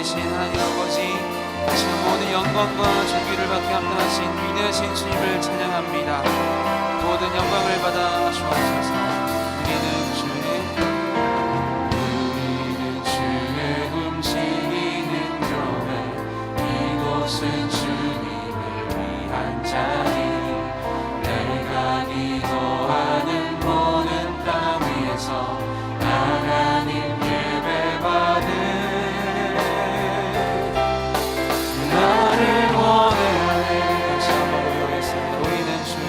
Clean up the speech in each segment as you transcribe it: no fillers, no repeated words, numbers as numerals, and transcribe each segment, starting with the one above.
살아계신 하나님 아버지, 다시 모든 영광과 존귀를 받게 합당하신 위대하신 주님을 찬양합니다. 모든 영광을 받아 주옵소서. 우리는 주의 움직이는 교회, 이곳은 주님을 위한 자리. 내가 기도하는 모든 땅 위에서 하나님 예배받는 나를 원해. 다시 한번 고백하겠습니다. 우리는 주의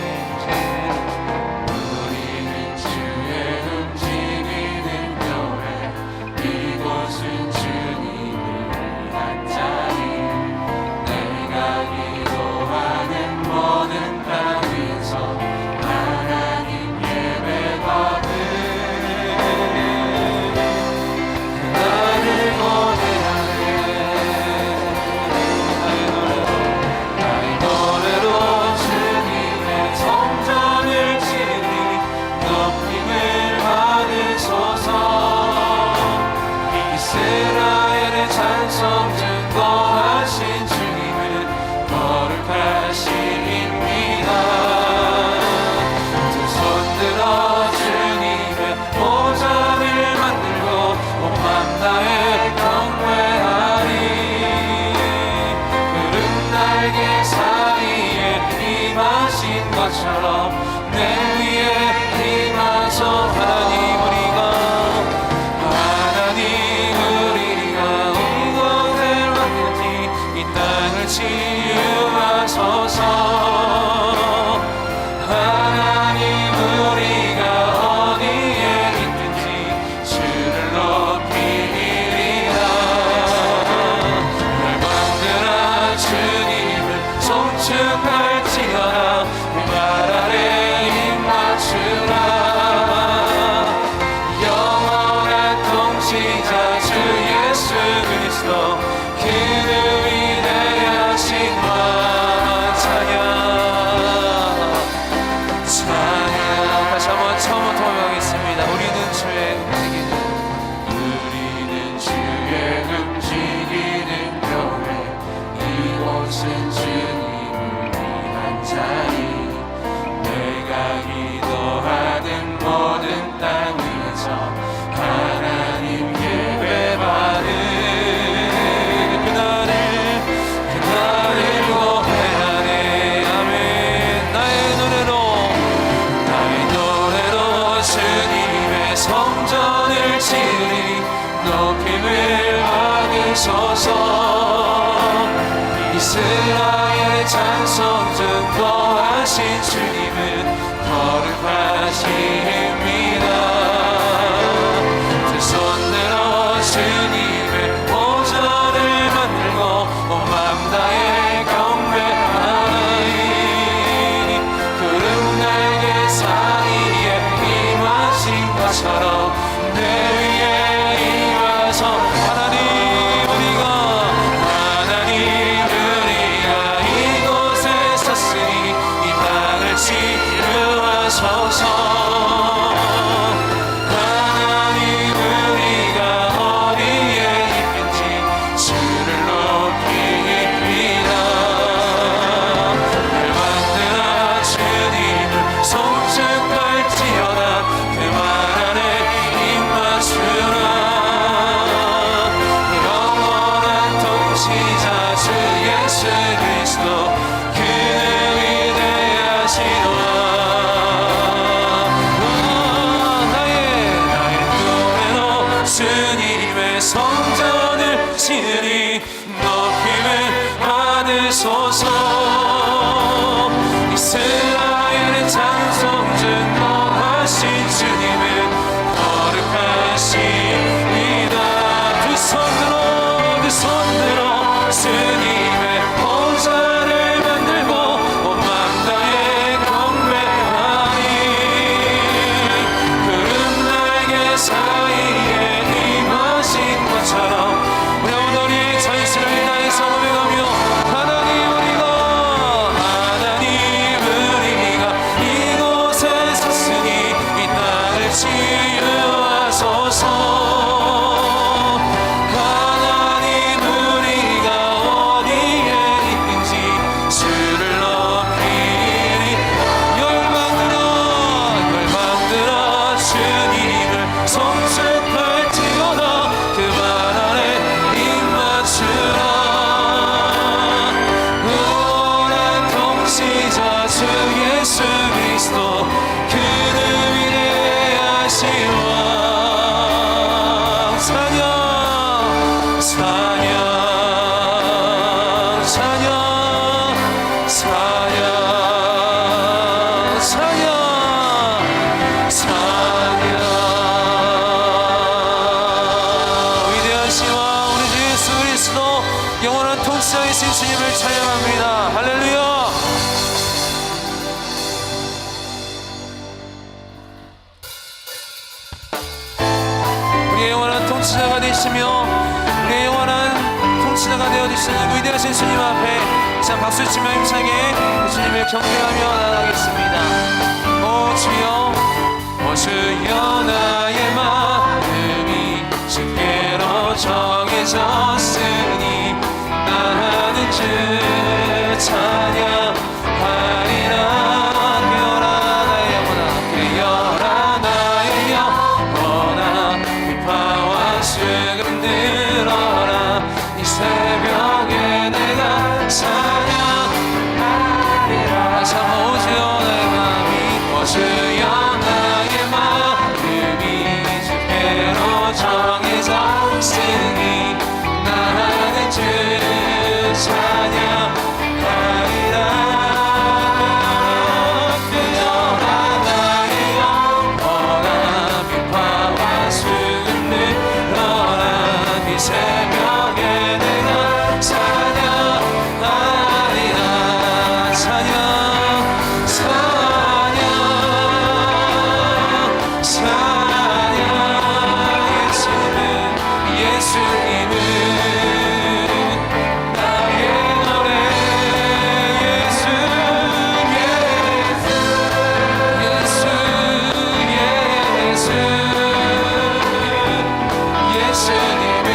움직이는 교회, 이곳은 주님을 위한 자리. 내가 기도하는 모든 땅 위에서 하나님 예배받는 나를 원해하네. 나의 노래로 주님의 성전을 지으리. 높임을 받으소서. 이스라엘의 찬송 증거하신 주님은 거룩하십니다. 두 손 들어 주님의 보좌를 만들고 온 맘 다해 경배하리. 구름 날개 사이에 임하신 것처럼 내 위에 임하소. 하나님 우리가 이곳을 왔는지 이 땅을 치유하소서. 하나님 우리가 어디에 있든지 주를 높이리라. 열방들아 주님을 송축할지어다. 그 말 아래 입 맞추라. 영원한 통치자 주 예수 그리스도, 그는 위대하신 왕. 찬양 찬양. 다시 한번 처음부터 고백하겠습니다. 우리는 주의 움직이는 교회, 이곳은 주님을 위한 자리. 내가 기도하는 모든 땅 위에서 하나님 예배받는 그날을 고백하네. 아멘. 나의 노래로 주님의 성전을 지으리. 높임을 받으소서. 이스라엘의 찬송 증거하신 주님은 거룩하십니다. 두 손 들어 주님의 보좌를 만들고 온 맘 다해 경배하리. 구름 날개 사이에 임하신 것처럼 내 위에 임하소. 하나님 우리가 이곳에 섰으니 이 땅을 치유하소서. 하나님 우리가 어디에 있든지 주를 높이리라. 열방들아 주님을 송축할지어다. 그 말 안에 입 맞추라. 영원한 통치자 주 예수 그리스도, 그는 위대하신 왕. 나의 노래로 주님의 성전을 지으리. 높임을 받으소서. 이스라엘의 찬송 증거하신 주님은 거룩하십니다. 두 손 들어 주님의 보좌를 만들고 온 맘 다해 경배하리. 구름 날개 사이에 임하신 것처럼 우리 오늘이 전신을 다해서 고백하며 하나님 우리가 예수 그리스도 그를 위대하시와 찬양 찬양 찬양 찬양 찬양 찬양 위대하시와 우리 주 예수 그리스도 영원한 통치자이신 주님을 찬양합니다. 할렐루야. 우리의 영원한 통치자가 되시며 우리의 영원한 통치자가 되어주시는 위대하신 주님 앞에 자 박수치며 힘차게 주님을 경배하며 나아가겠습니다. 오 주여 오 주여 나의 마음이 주께로 정해졌으니 나는 주 찬양하리라. 깨어라 나의 영혼아 깨어라 나의 영혼아 비파와 수금 들어라 이 새벽에 내가 찬양하리라. 다시 한번 오 주여 나의 마음이 오 주여 나의 마음이 주께로 정해졌으니 나는 주 찬양하리라. 깨어라 나의 영혼아 비파와 수금 들어라 이 새벽에 내가 찬양하리라. 찬양 찬양 찬양 예수님은 나의 노래 예수 예수 예수 예수 예수님은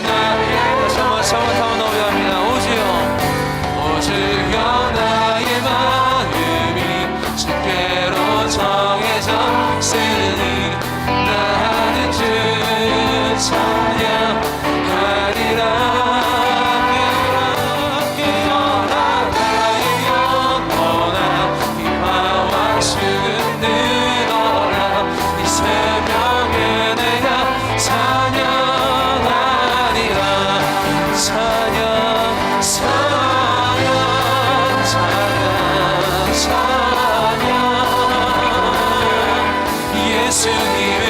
나의 다시 한번 노래합니다. 오주여 오주여 나의 마음이 주께로 정해졌으니 나는 주 찬양하리라. 깨어라 나의 영혼아 비파와 수금 들어라 이 새벽에 내가 찬양하리라. 찬양 찬양 찬양 찬양 예수님은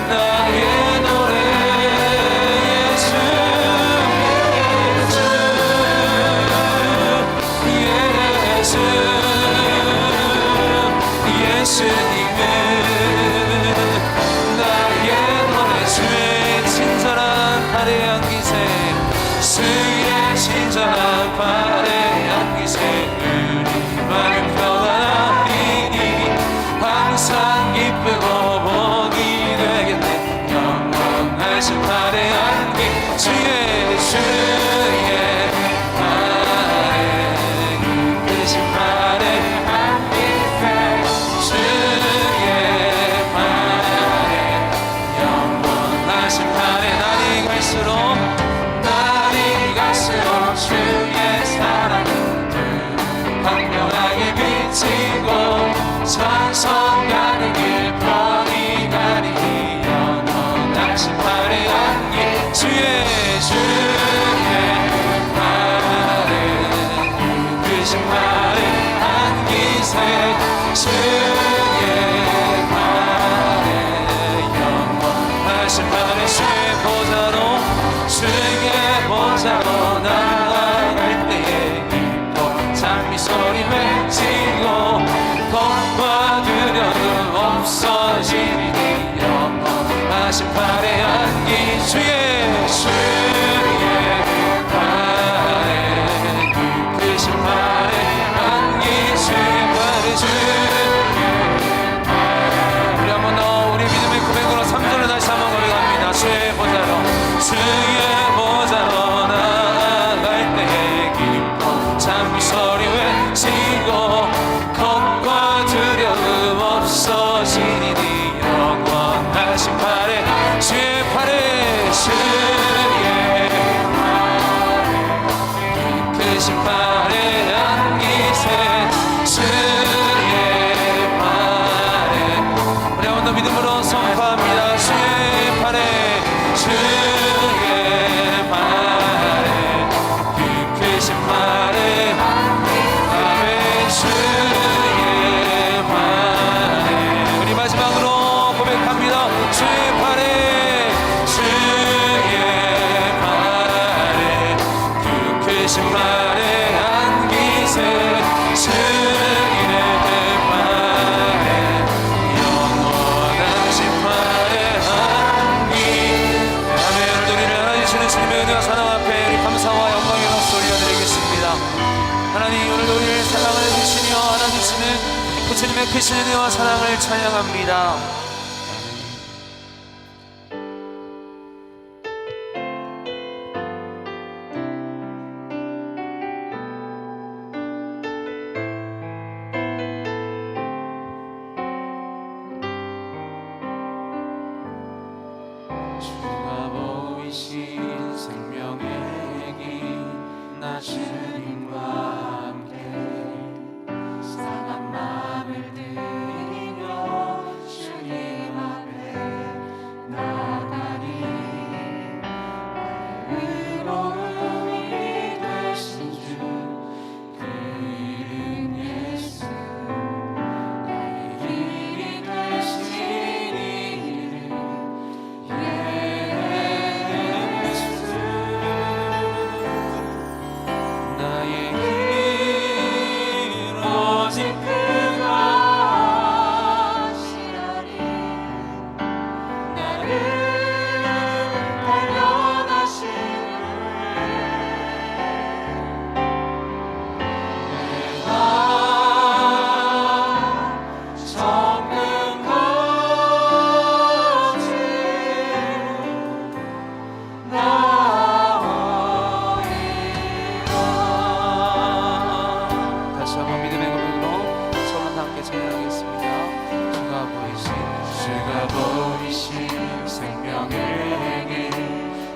나의 노래 예수 예수 예수 예수님은 나의 노래 주의 친절한 발의 향기새 주의 친절한 발의 향기새 우리 마음 평안하리니 항상 기쁘고 복이 되겠네. 영원하신 발의 향기 주의 발의 크신 발의 향기새 주의 발의 영원하신 발의 날이 갈수록 주의 사랑은 광명하게 비치고 찬송 가는 길 뻔히 가리니 영원하신 발의 향기 주의 발의 크신 발의 향기새 주의 발의 영원하신 발의 주의 보좌로 나아갈 때에 기뻐 찬미 소리 외치고 겁과 두려움 없어지니 영원하신 발의 향기 주의 발의 크신 발의 향기 주의 발의 우리 한번 더 우리 믿음의 고백으로 3절을 다시 한번 고백합니다. 주의 보좌로 나아갈 때에 기뻐 찬미 소리 외치고 겁과 두려움 없어지니 영원하신 발에 주의 심판의 안기세 승인의 대파에 영원한 심판의 안기 아멘. 우리를 하나님이시는 주님의 은혜와 사랑 앞에 우리 감사와 영광의 박수 올려드리겠습니다. 하나님 오늘도 우리를 사랑을 해주시며 하나님이시는 부처님의 크신 은혜와 사랑을 찬양합니다. 생명의 길 나 주님과 함께 상한 마음을 들이며 주님 앞에 나가리 의로움이 되신 주 그 이름 예수 나의 길이 되신 이름 나의 길 오직 그가 하시나니 나를 달려가신 후에 내가 적는 것이 다시 한번 믿음의 고백으로 서로 함께 찬양하겠습니다. 주가 보이신 생명의 길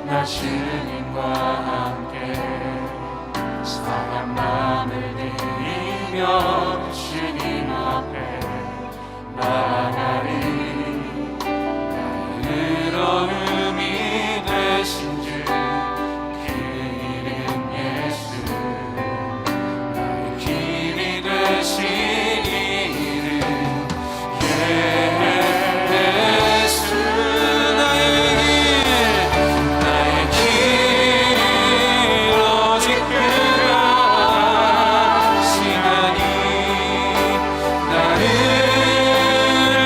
나 주님과 함께 상한 마음을 들이며 주님 앞에 나가리 나의 의로움이 되신 주 그 이름 예수 나의 길이 되신 이름 예수 나의 길 오직 그가 하시나니 나를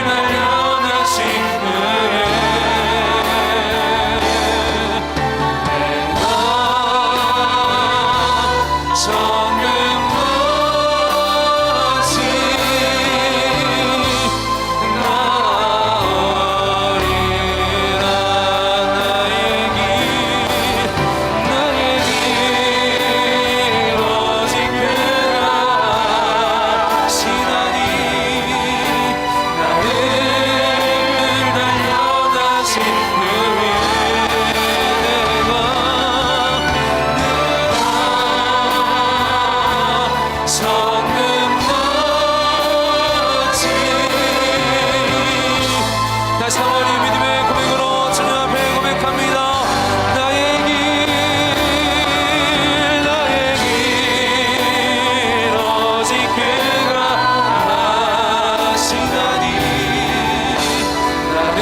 날려다신 후에 내가 적는 것이 나오리라 나의 길 오직 그가 하시나니 나를 달려다신 후에 내가 적는 것이 다시 한번 이 믿음의 고백으로 주님 앞에 고백합니다. 나의 길 오직 그가 하시나니 나를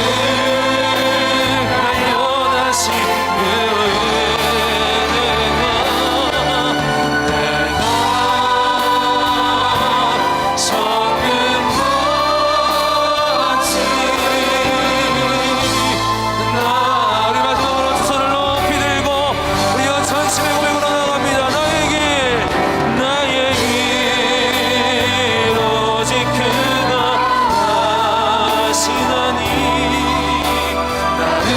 달려다신 후에 내가 적은 것이 우리 마지막으로 두 손을 높이 들고 우리가 전심의 고백으로 나아갑니다. 나의 길 오직 그가 하시나니 나를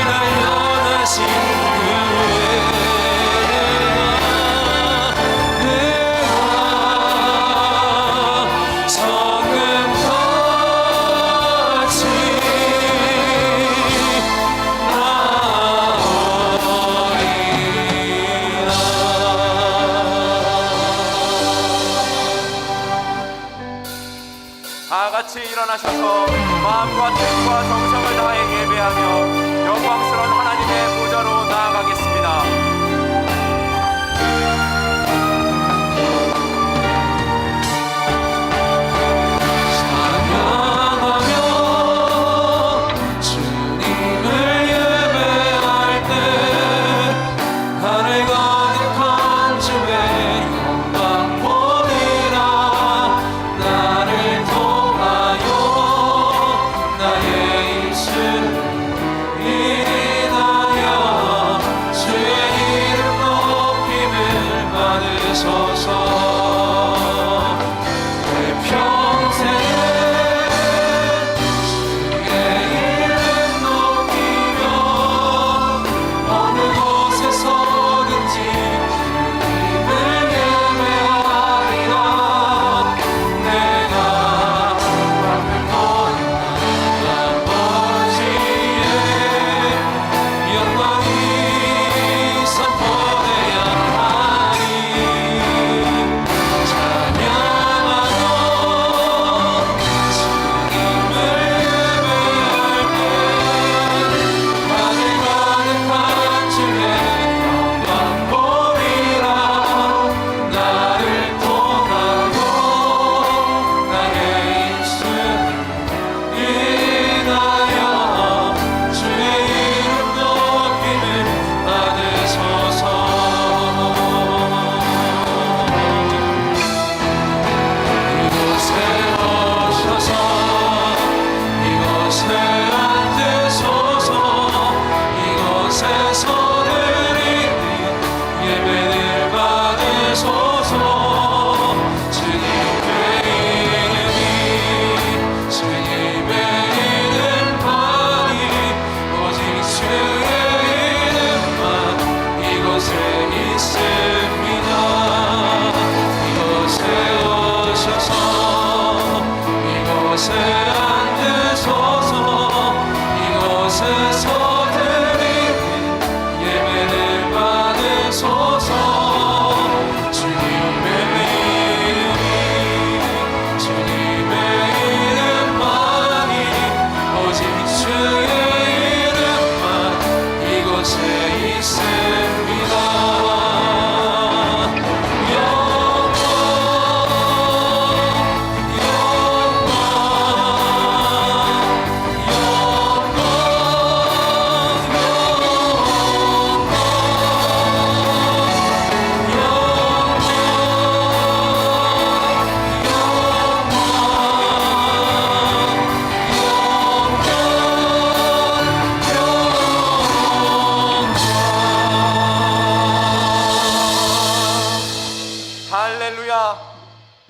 달려다신 후에 내가 적은 것이 다 같이 일어나셔서 마음과 뜻과 정성을 다해 예배하며 영광스러운 하나님의 보좌로 나아가겠습니다. 찬양하며 주님을 예배할 때 하늘과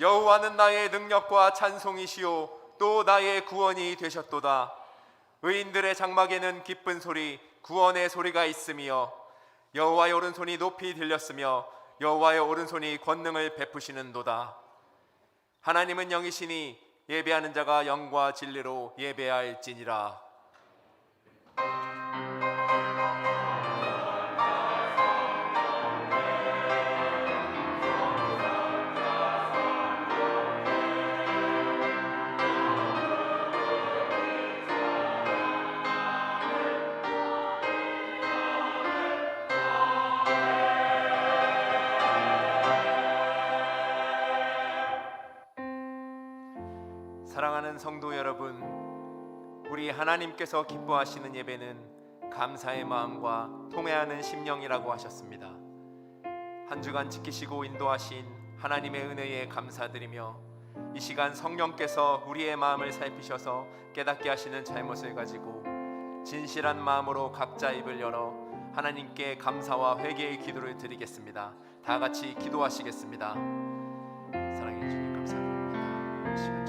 여호와는 나의 능력과 찬송이시요 또 나의 구원이 되셨도다. 의인들의 장막에는 기쁜 소리 구원의 소리가 있으며 여호와의 오른손이 높이 들렸으며 여호와의 오른손이 권능을 베푸시는도다. 하나님은 영이시니 예배하는 자가 영과 진리로 예배할지니라. 사랑하는 성도 여러분, 우리 하나님께서 기뻐하시는 예배는 감사의 마음과 통회하는 심령이라고 하셨습니다. 한 주간 지키시고 인도하신 하나님의 은혜에 감사드리며 이 시간 성령께서 우리의 마음을 살피셔서 깨닫게 하시는 잘못을 가지고 진실한 마음으로 각자 입을 열어 하나님께 감사와 회개의 기도를 드리겠습니다. 다 같이 기도하시겠습니다. 사랑해 주님 감사드립니다. 이 시간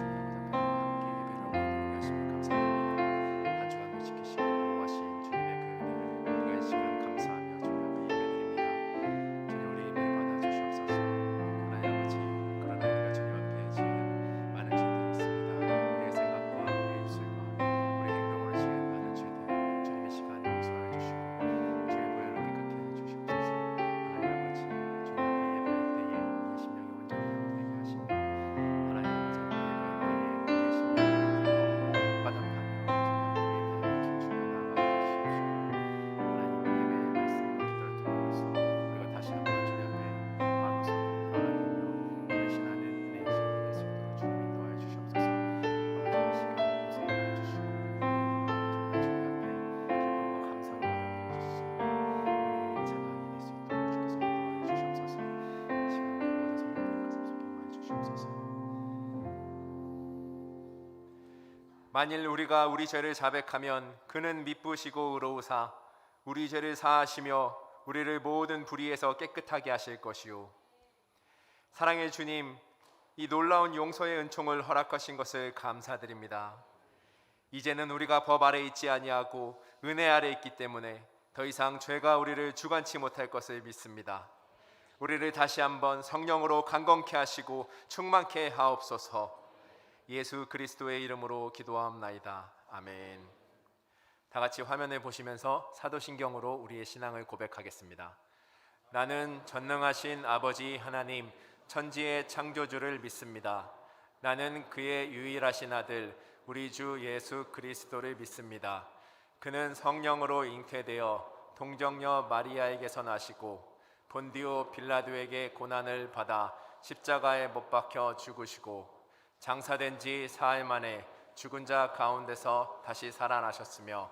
만일 우리가 우리 죄를 자백하면 그는 미쁘시고 의로우사 우리 죄를 사하시며 우리를 모든 불의에서 깨끗하게 하실 것이요 사랑의 주님, 이 놀라운 용서의 은총을 허락하신 것을 감사드립니다. 이제는 우리가 법 아래 있지 아니하고 은혜 아래 있기 때문에 더 이상 죄가 우리를 주관치 못할 것을 믿습니다. 우리를 다시 한번 성령으로 강건케 하시고 충만케 하옵소서. 예수 그리스도의 이름으로 기도하옵나이다. 아멘. 다 같이 화면을 보시면서 사도신경으로 우리의 신앙을 고백하겠습니다. 나는 전능하신 아버지 하나님 천지의 창조주를 믿습니다. 나는 그의 유일하신 아들 우리 주 예수 그리스도를 믿습니다. 그는 성령으로 잉태되어 동정녀 마리아에게서 나시고 본디오 빌라도에게 고난을 받아 십자가에 못 박혀 죽으시고 장사된 지 사흘 만에 죽은 자 가운데서 다시 살아나셨으며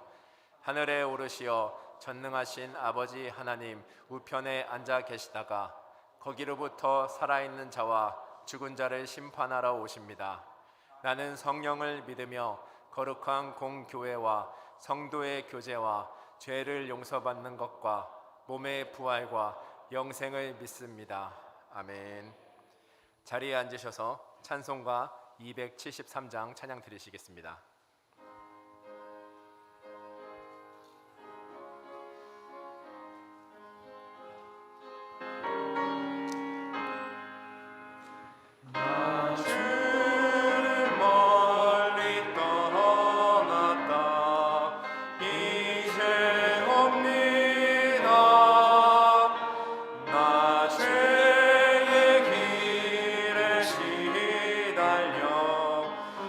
하늘에 오르시어 전능하신 아버지 하나님 우편에 앉아 계시다가 거기로부터 살아있는 자와 죽은 자를 심판하러 오십니다. 나는 성령을 믿으며 거룩한 공교회와 성도의 교제와 죄를 용서받는 것과 몸의 부활과 영생을 믿습니다. 아멘. 자리에 앉으셔서 찬송가 273장 찬양 드리시겠습니다.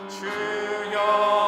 주여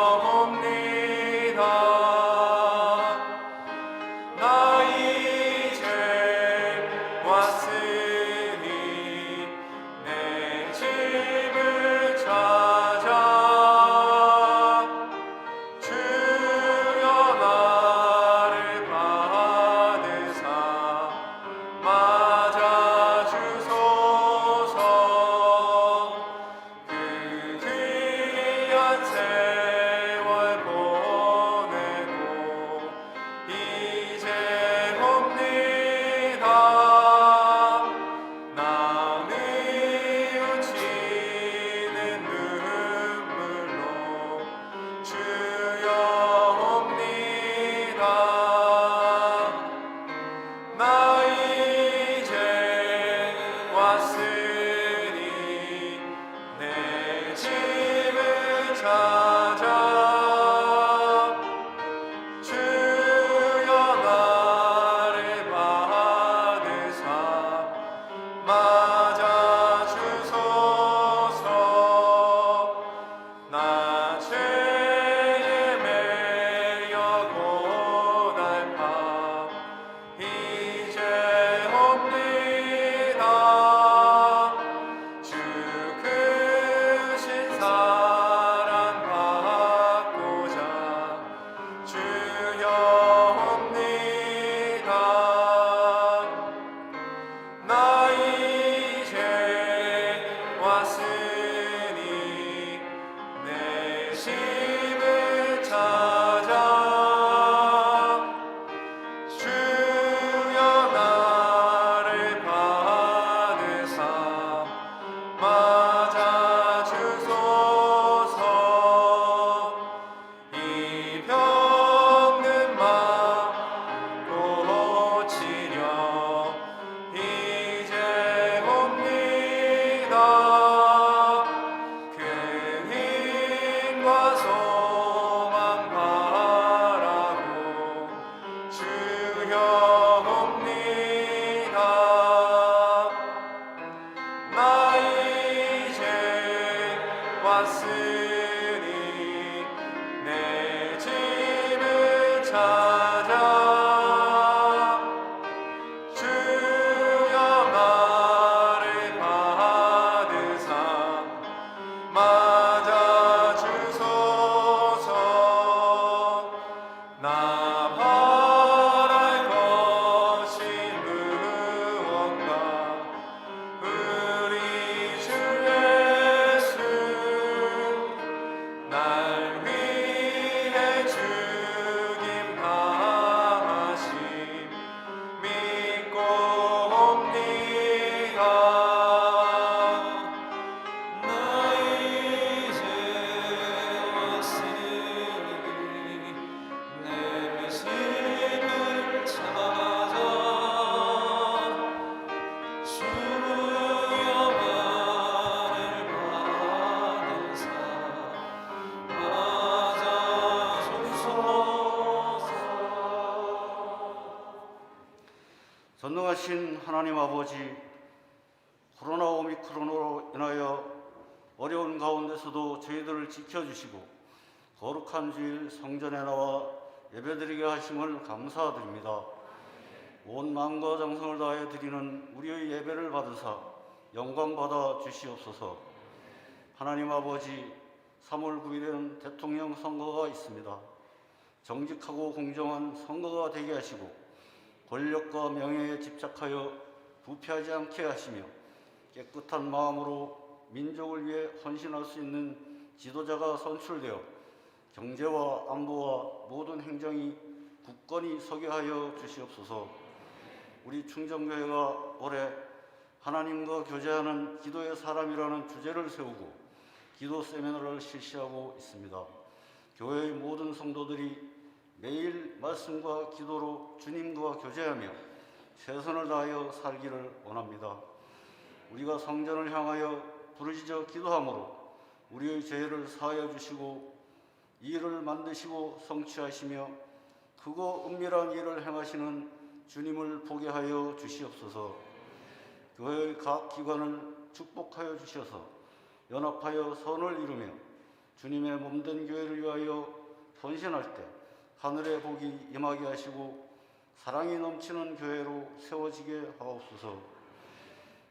하나님 아버지, 코로나 오미크론으로 인하여 어려운 가운데서도 저희들을 지켜주시고 거룩한 주일 성전에 나와 예배드리게 하심을 감사드립니다. 온 마음과 정성을 다해 드리는 우리의 예배를 받으사 영광받아 주시옵소서. 하나님 아버지, 3월 9일에는 대통령 선거가 있습니다. 정직하고 공정한 선거가 되게 하시고 권력과 명예에 집착하여 부패하지 않게 하시며 깨끗한 마음으로 민족을 위해 헌신할 수 있는 지도자가 선출되어 경제와 안보와 모든 행정이 굳건히 서게 하여 주시옵소서. 우리 충정교회가 올해 하나님과 교제하는 기도의 사람이라는 주제를 세우고 기도 세미나를 실시하고 있습니다. 교회의 모든 성도들이 매일 말씀과 기도로 주님과 교제하며 최선을 다하여 살기를 원합니다. 우리가 성전을 향하여 부르짖어 기도함으로 우리의 죄를 사하여 주시고 이 일을 만드시고 성취하시며 크고 은밀한 일을 행하시는 주님을 보게 하여 주시옵소서. 교회의 각 기관을 축복하여 주셔서 연합하여 선을 이루며 주님의 몸된 교회를 위하여 헌신할 때 하늘의 복이 임하게 하시고 사랑이 넘치는 교회로 세워지게 하옵소서.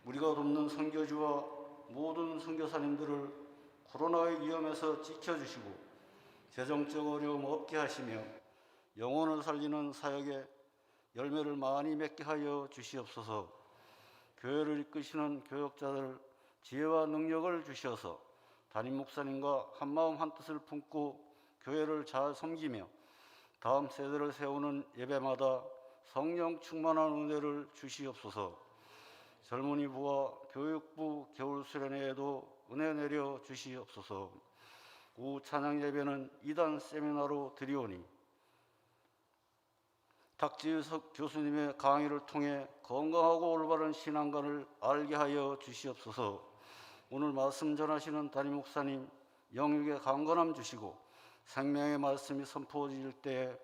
우리가 돕는 선교주와 모든 선교사님들을 코로나의 위험에서 지켜주시고 재정적 어려움 없게 하시며 영혼을 살리는 사역에 열매를 많이 맺게 하여 주시옵소서. 교회를 이끄시는 교역자들 지혜와 능력을 주셔서 담임 목사님과 한마음 한뜻을 품고 교회를 잘 섬기며 다음 세대를 세우는 예배마다 성령 충만한 은혜를 주시옵소서. 젊은이부와 교육부 겨울 수련회에도 은혜 내려 주시옵소서. 오후 찬양 예배는 2단 세미나로 드리오니 탁지석 교수님의 강의를 통해 건강하고 올바른 신앙관을 알게 하여 주시옵소서. 오늘 말씀 전하시는 담임 목사님 영육에 강건함 주시고 생명의 말씀이 선포될 때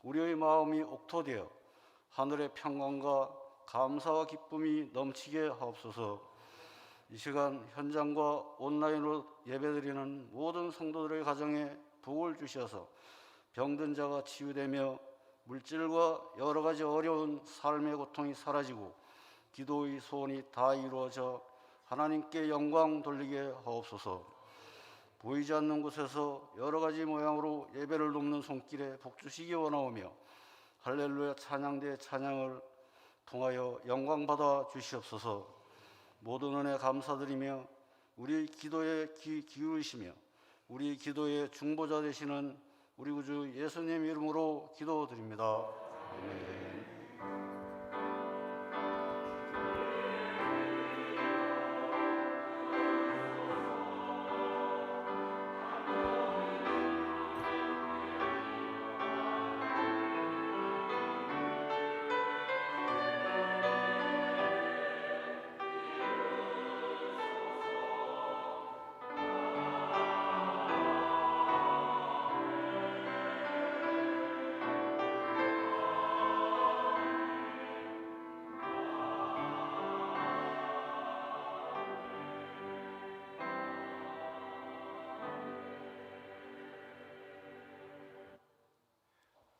우리의 마음이 옥토되어 하늘의 평강과 감사와 기쁨이 넘치게 하옵소서. 이 시간 현장과 온라인으로 예배드리는 모든 성도들의 가정에 복을 주셔서 병든 자가 치유되며 물질과 여러 가지 어려운 삶의 고통이 사라지고 기도의 소원이 다 이루어져 하나님께 영광 돌리게 하옵소서. 보이지 않는 곳에서 여러 가지 모양으로 예배를 돕는 손길에 복 주시기 원하오며 할렐루야 찬양대 찬양을 통하여 영광 받아 주시옵소서. 모든 은혜 감사드리며 우리 기도에 귀 기울이시며 우리 기도의 중보자 되시는 우리 구주 예수님 이름으로 기도드립니다. 아멘.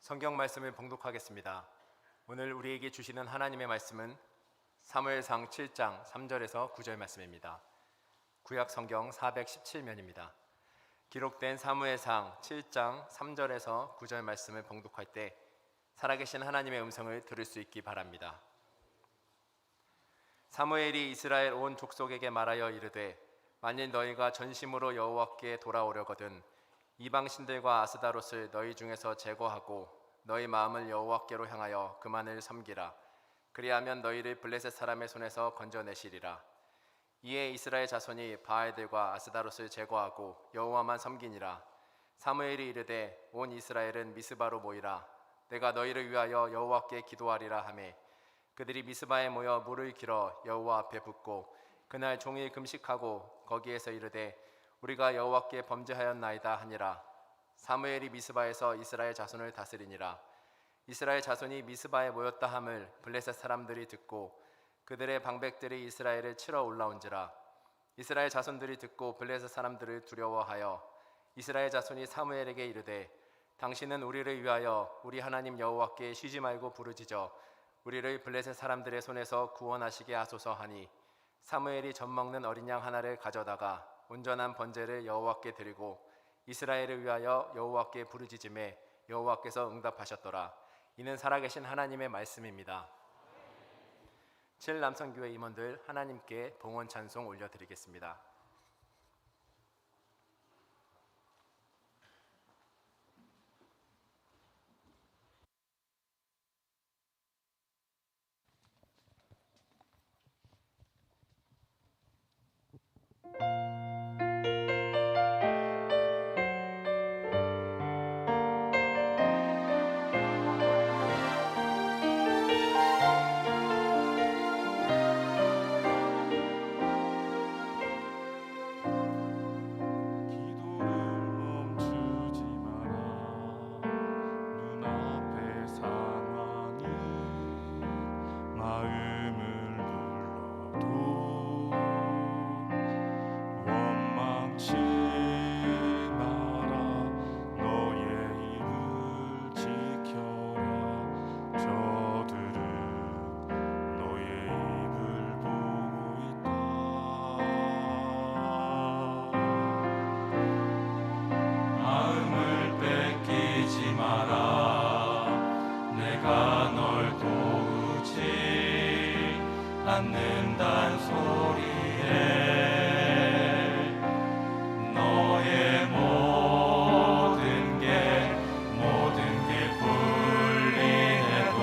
성경 말씀을 봉독하겠습니다. 오늘 우리에게 주시는 하나님의 말씀은 사무엘상 7장 3절에서 9절 말씀입니다. 구약 성경 417면입니다. 기록된 사무엘상 7장 3절에서 9절 말씀을 봉독할 때 살아계신 하나님의 음성을 들을 수 있기 바랍니다. 사무엘이 이스라엘 온 족속에게 말하여 이르되 만일 너희가 전심으로 여호와께 돌아오려거든 이방 신들과 아스다롯을 너희 중에서 제거하고 너희 마음을 여호와께로 향하여 그만을 섬기라. 그리하면 너희를 블레셋 사람의 손에서 건져내시리라. 이에 이스라엘 자손이 바알들과 아스다롯을 제거하고 여호와만 섬기니라. 사무엘이 이르되 온 이스라엘은 미스바로 모이라. 내가 너희를 위하여 여호와께 기도하리라 하매 그들이 미스바에 모여 물을 길어 여호와 앞에 붓고 그날 종일 금식하고 거기에서 이르되 우리가 여호와께 범죄하였나이다 하니라. 사무엘이 미스바에서 이스라엘 자손을 다스리니라. 이스라엘 자손이 미스바에 모였다 함을 블레셋 사람들이 듣고 그들의 방백들이 이스라엘을 치러 올라온지라. 이스라엘 자손들이 듣고 블레셋 사람들을 두려워하여 이스라엘 자손이 사무엘에게 이르되 당신은 우리를 위하여 우리 하나님 여호와께 쉬지 말고 부르짖어 우리를 블레셋 사람들의 손에서 구원하시게 하소서 하니 사무엘이 젖먹는 어린 양 하나를 가져다가 온전한 번제를 여호와께 드리고 이스라엘을 위하여 여호와께 부르짖음에 여호와께서 응답하셨더라. 이는 살아계신 하나님의 말씀입니다. 7남성교회 임원들 하나님께 봉헌 찬송 올려드리겠습니다. 않는단 소리에 너의 모든 게 불리해도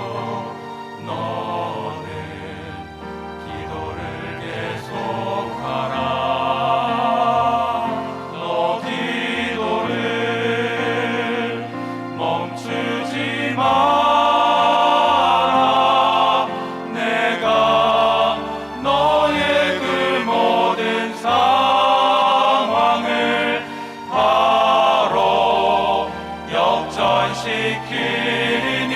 너는 기도를 계속하라. 너 기도를 멈추지 마. 시키니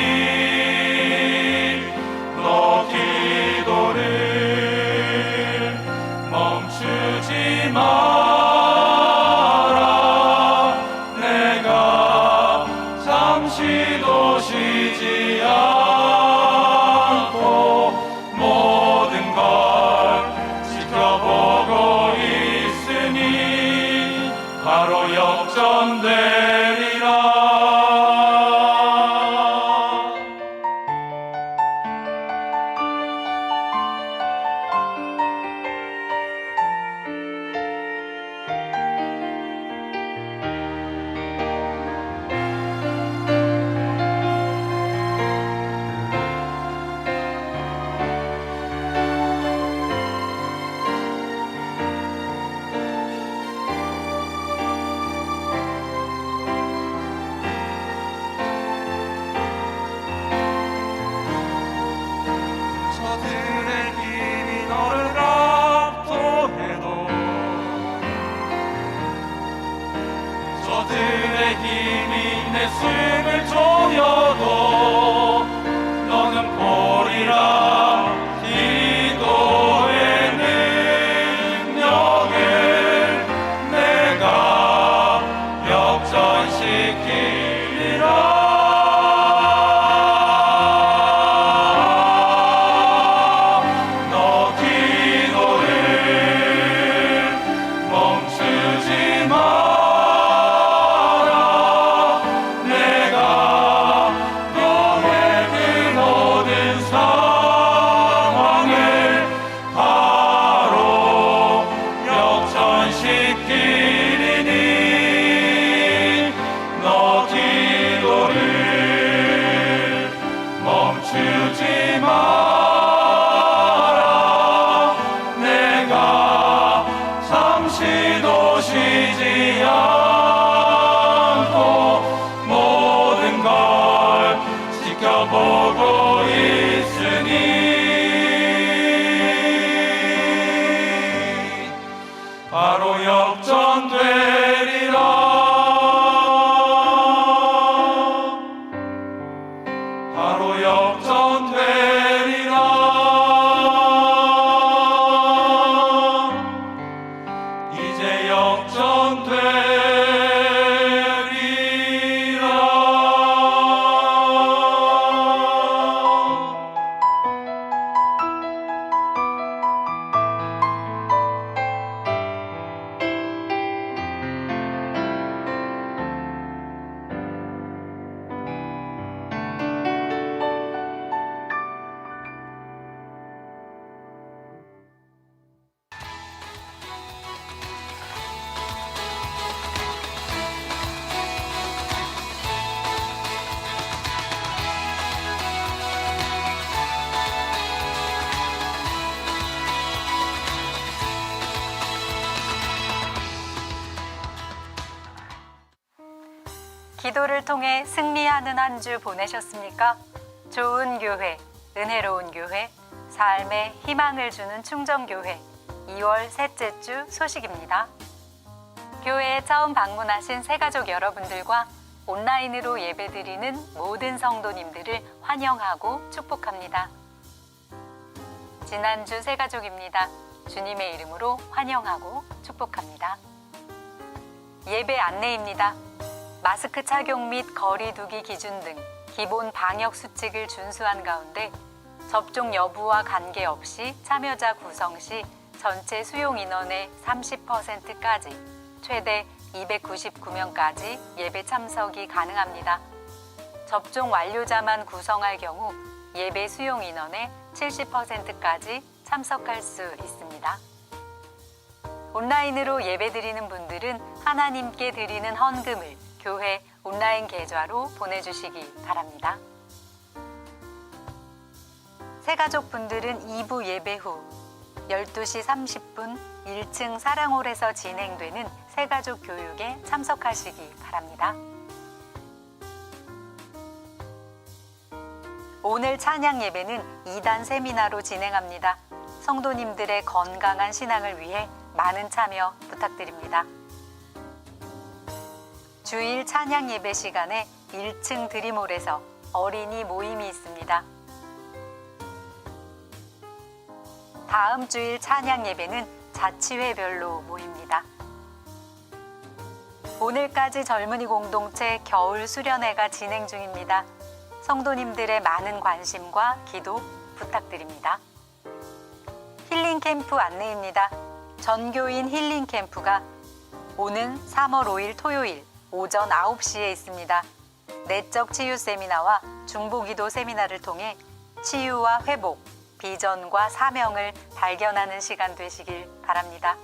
너 기도를 멈추지 마라. 내가 잠시도 쉬지 않고 모든 걸 지켜보고 있으니 바로 역전되리라. 저들의 힘이 내 숨을 조여도 너는 보리라. 기도의 능력을 내가 역전시키리라. 너 기도를 멈추지 마. 멈추지 마라. 내가 잠시도 쉬지 않고 모든 걸 지켜보고 있으니 바로 역전되리라. 바로 역전되리라. 기도를 통해 승리하는 한 주 보내셨습니까? 좋은 교회, 은혜로운 교회, 삶에 희망을 주는 충정교회 2월 셋째 주 소식입니다. 교회에 처음 방문하신 새가족 여러분들과 온라인으로 예배드리는 모든 성도님들을 환영하고 축복합니다. 지난주 새가족입니다. 주님의 이름으로 환영하고 축복합니다. 예배 안내입니다. 마스크 착용 및 거리 두기 기준 등 기본 방역 수칙을 준수한 가운데 접종 여부와 관계없이 참여자 구성 시 전체 수용 인원의 30%까지 최대 299명까지 예배 참석이 가능합니다. 접종 완료자만 구성할 경우 예배 수용 인원의 70%까지 참석할 수 있습니다. 온라인으로 예배드리는 분들은 하나님께 드리는 헌금을 교회 온라인 계좌로 보내주시기 바랍니다. 새가족분들은 2부 예배 후 12시 30분 1층 사랑홀에서 진행되는 새가족 교육에 참석하시기 바랍니다. 오늘 찬양 예배는 2단 세미나로 진행합니다. 성도님들의 건강한 신앙을 위해 많은 참여 부탁드립니다. 주일 찬양 예배 시간에 1층 드림홀에서 어린이 모임이 있습니다. 다음 주일 찬양 예배는 자치회별로 모입니다. 오늘까지 젊은이 공동체 겨울 수련회가 진행 중입니다. 성도님들의 많은 관심과 기도 부탁드립니다. 힐링 캠프 안내입니다. 전교인 힐링 캠프가 오는 3월 5일 토요일 오전 9시에 있습니다. 내적 치유 세미나와 중보기도 세미나를 통해 치유와 회복, 비전과 사명을 발견하는 시간 되시길 바랍니다.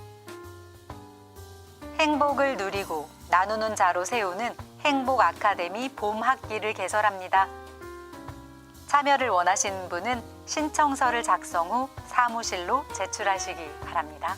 행복을 누리고 나누는 자로 세우는 행복 아카데미 봄 학기를 개설합니다. 참여를 원하시는 분은 신청서를 작성 후 사무실로 제출하시기 바랍니다.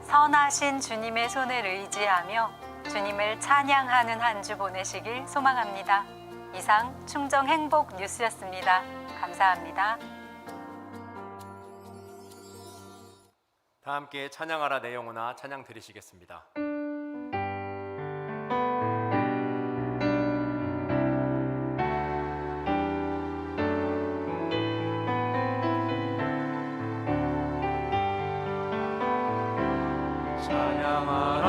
선하신 주님의 손을 의지하며 주님을 찬양하는 한 주 보내시길 소망합니다. 이상 충정 행복 뉴스였습니다. 감사합니다. 다 함께 찬양하라 내 영혼아 찬양 드리시겠습니다.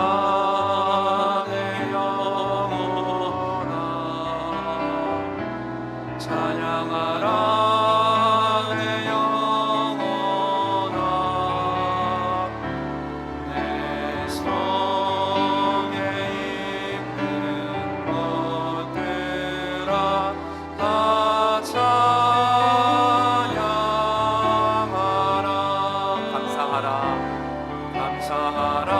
찬양하라 내 영혼아 찬양하라 내 영혼아 내 성에 있는 것들아 다 찬양하라 감사하라 감사하라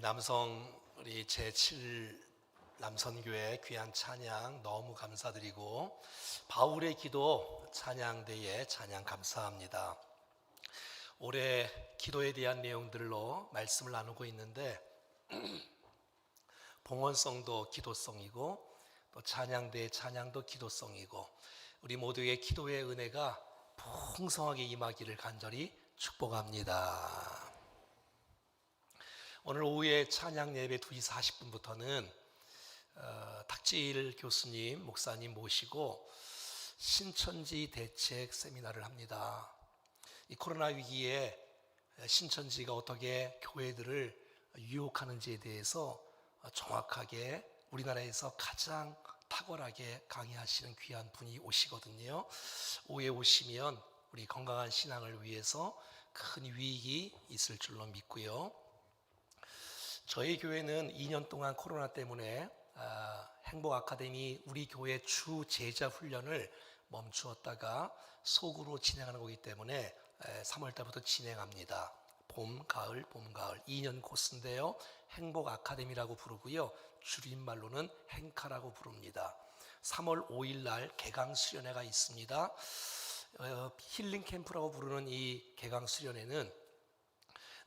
우리 우리 제7 남선교회 귀한 찬양 너무 감사드리고 바울의 기도 찬양대에 찬양 감사합니다. 올해 기도에 대한 내용들로 말씀을 나누고 있는데 봉헌성도 기도성이고 또 찬양대의 찬양도 기도성이고 우리 모두의 기도의 은혜가 풍성하게 임하기를 간절히 축복합니다. 오늘 오후에 찬양 예배 2시 40분부터는 탁지일 교수님, 목사님 모시고 신천지 대책 세미나를 합니다. 이 코로나 위기에 신천지가 어떻게 교회들을 유혹하는지에 대해서 정확하게 우리나라에서 가장 탁월하게 강의하시는 귀한 분이 오시거든요. 오후에 오시면 우리 건강한 신앙을 위해서 큰 유익이 있을 줄로 믿고요. 저희 교회는 2년 동안 코로나 때문에 행복 아카데미 우리 교회 주 제자 훈련을 멈추었다가 소그로 진행하는 거기 때문에 3월 달부터 진행합니다. 봄, 가을, 2년 코스인데요. 행복 아카데미라고 부르고요. 줄임말로는 행카라고 부릅니다. 3월 5일 날 개강 수련회가 있습니다. 힐링 캠프라고 부르는 이 개강 수련회는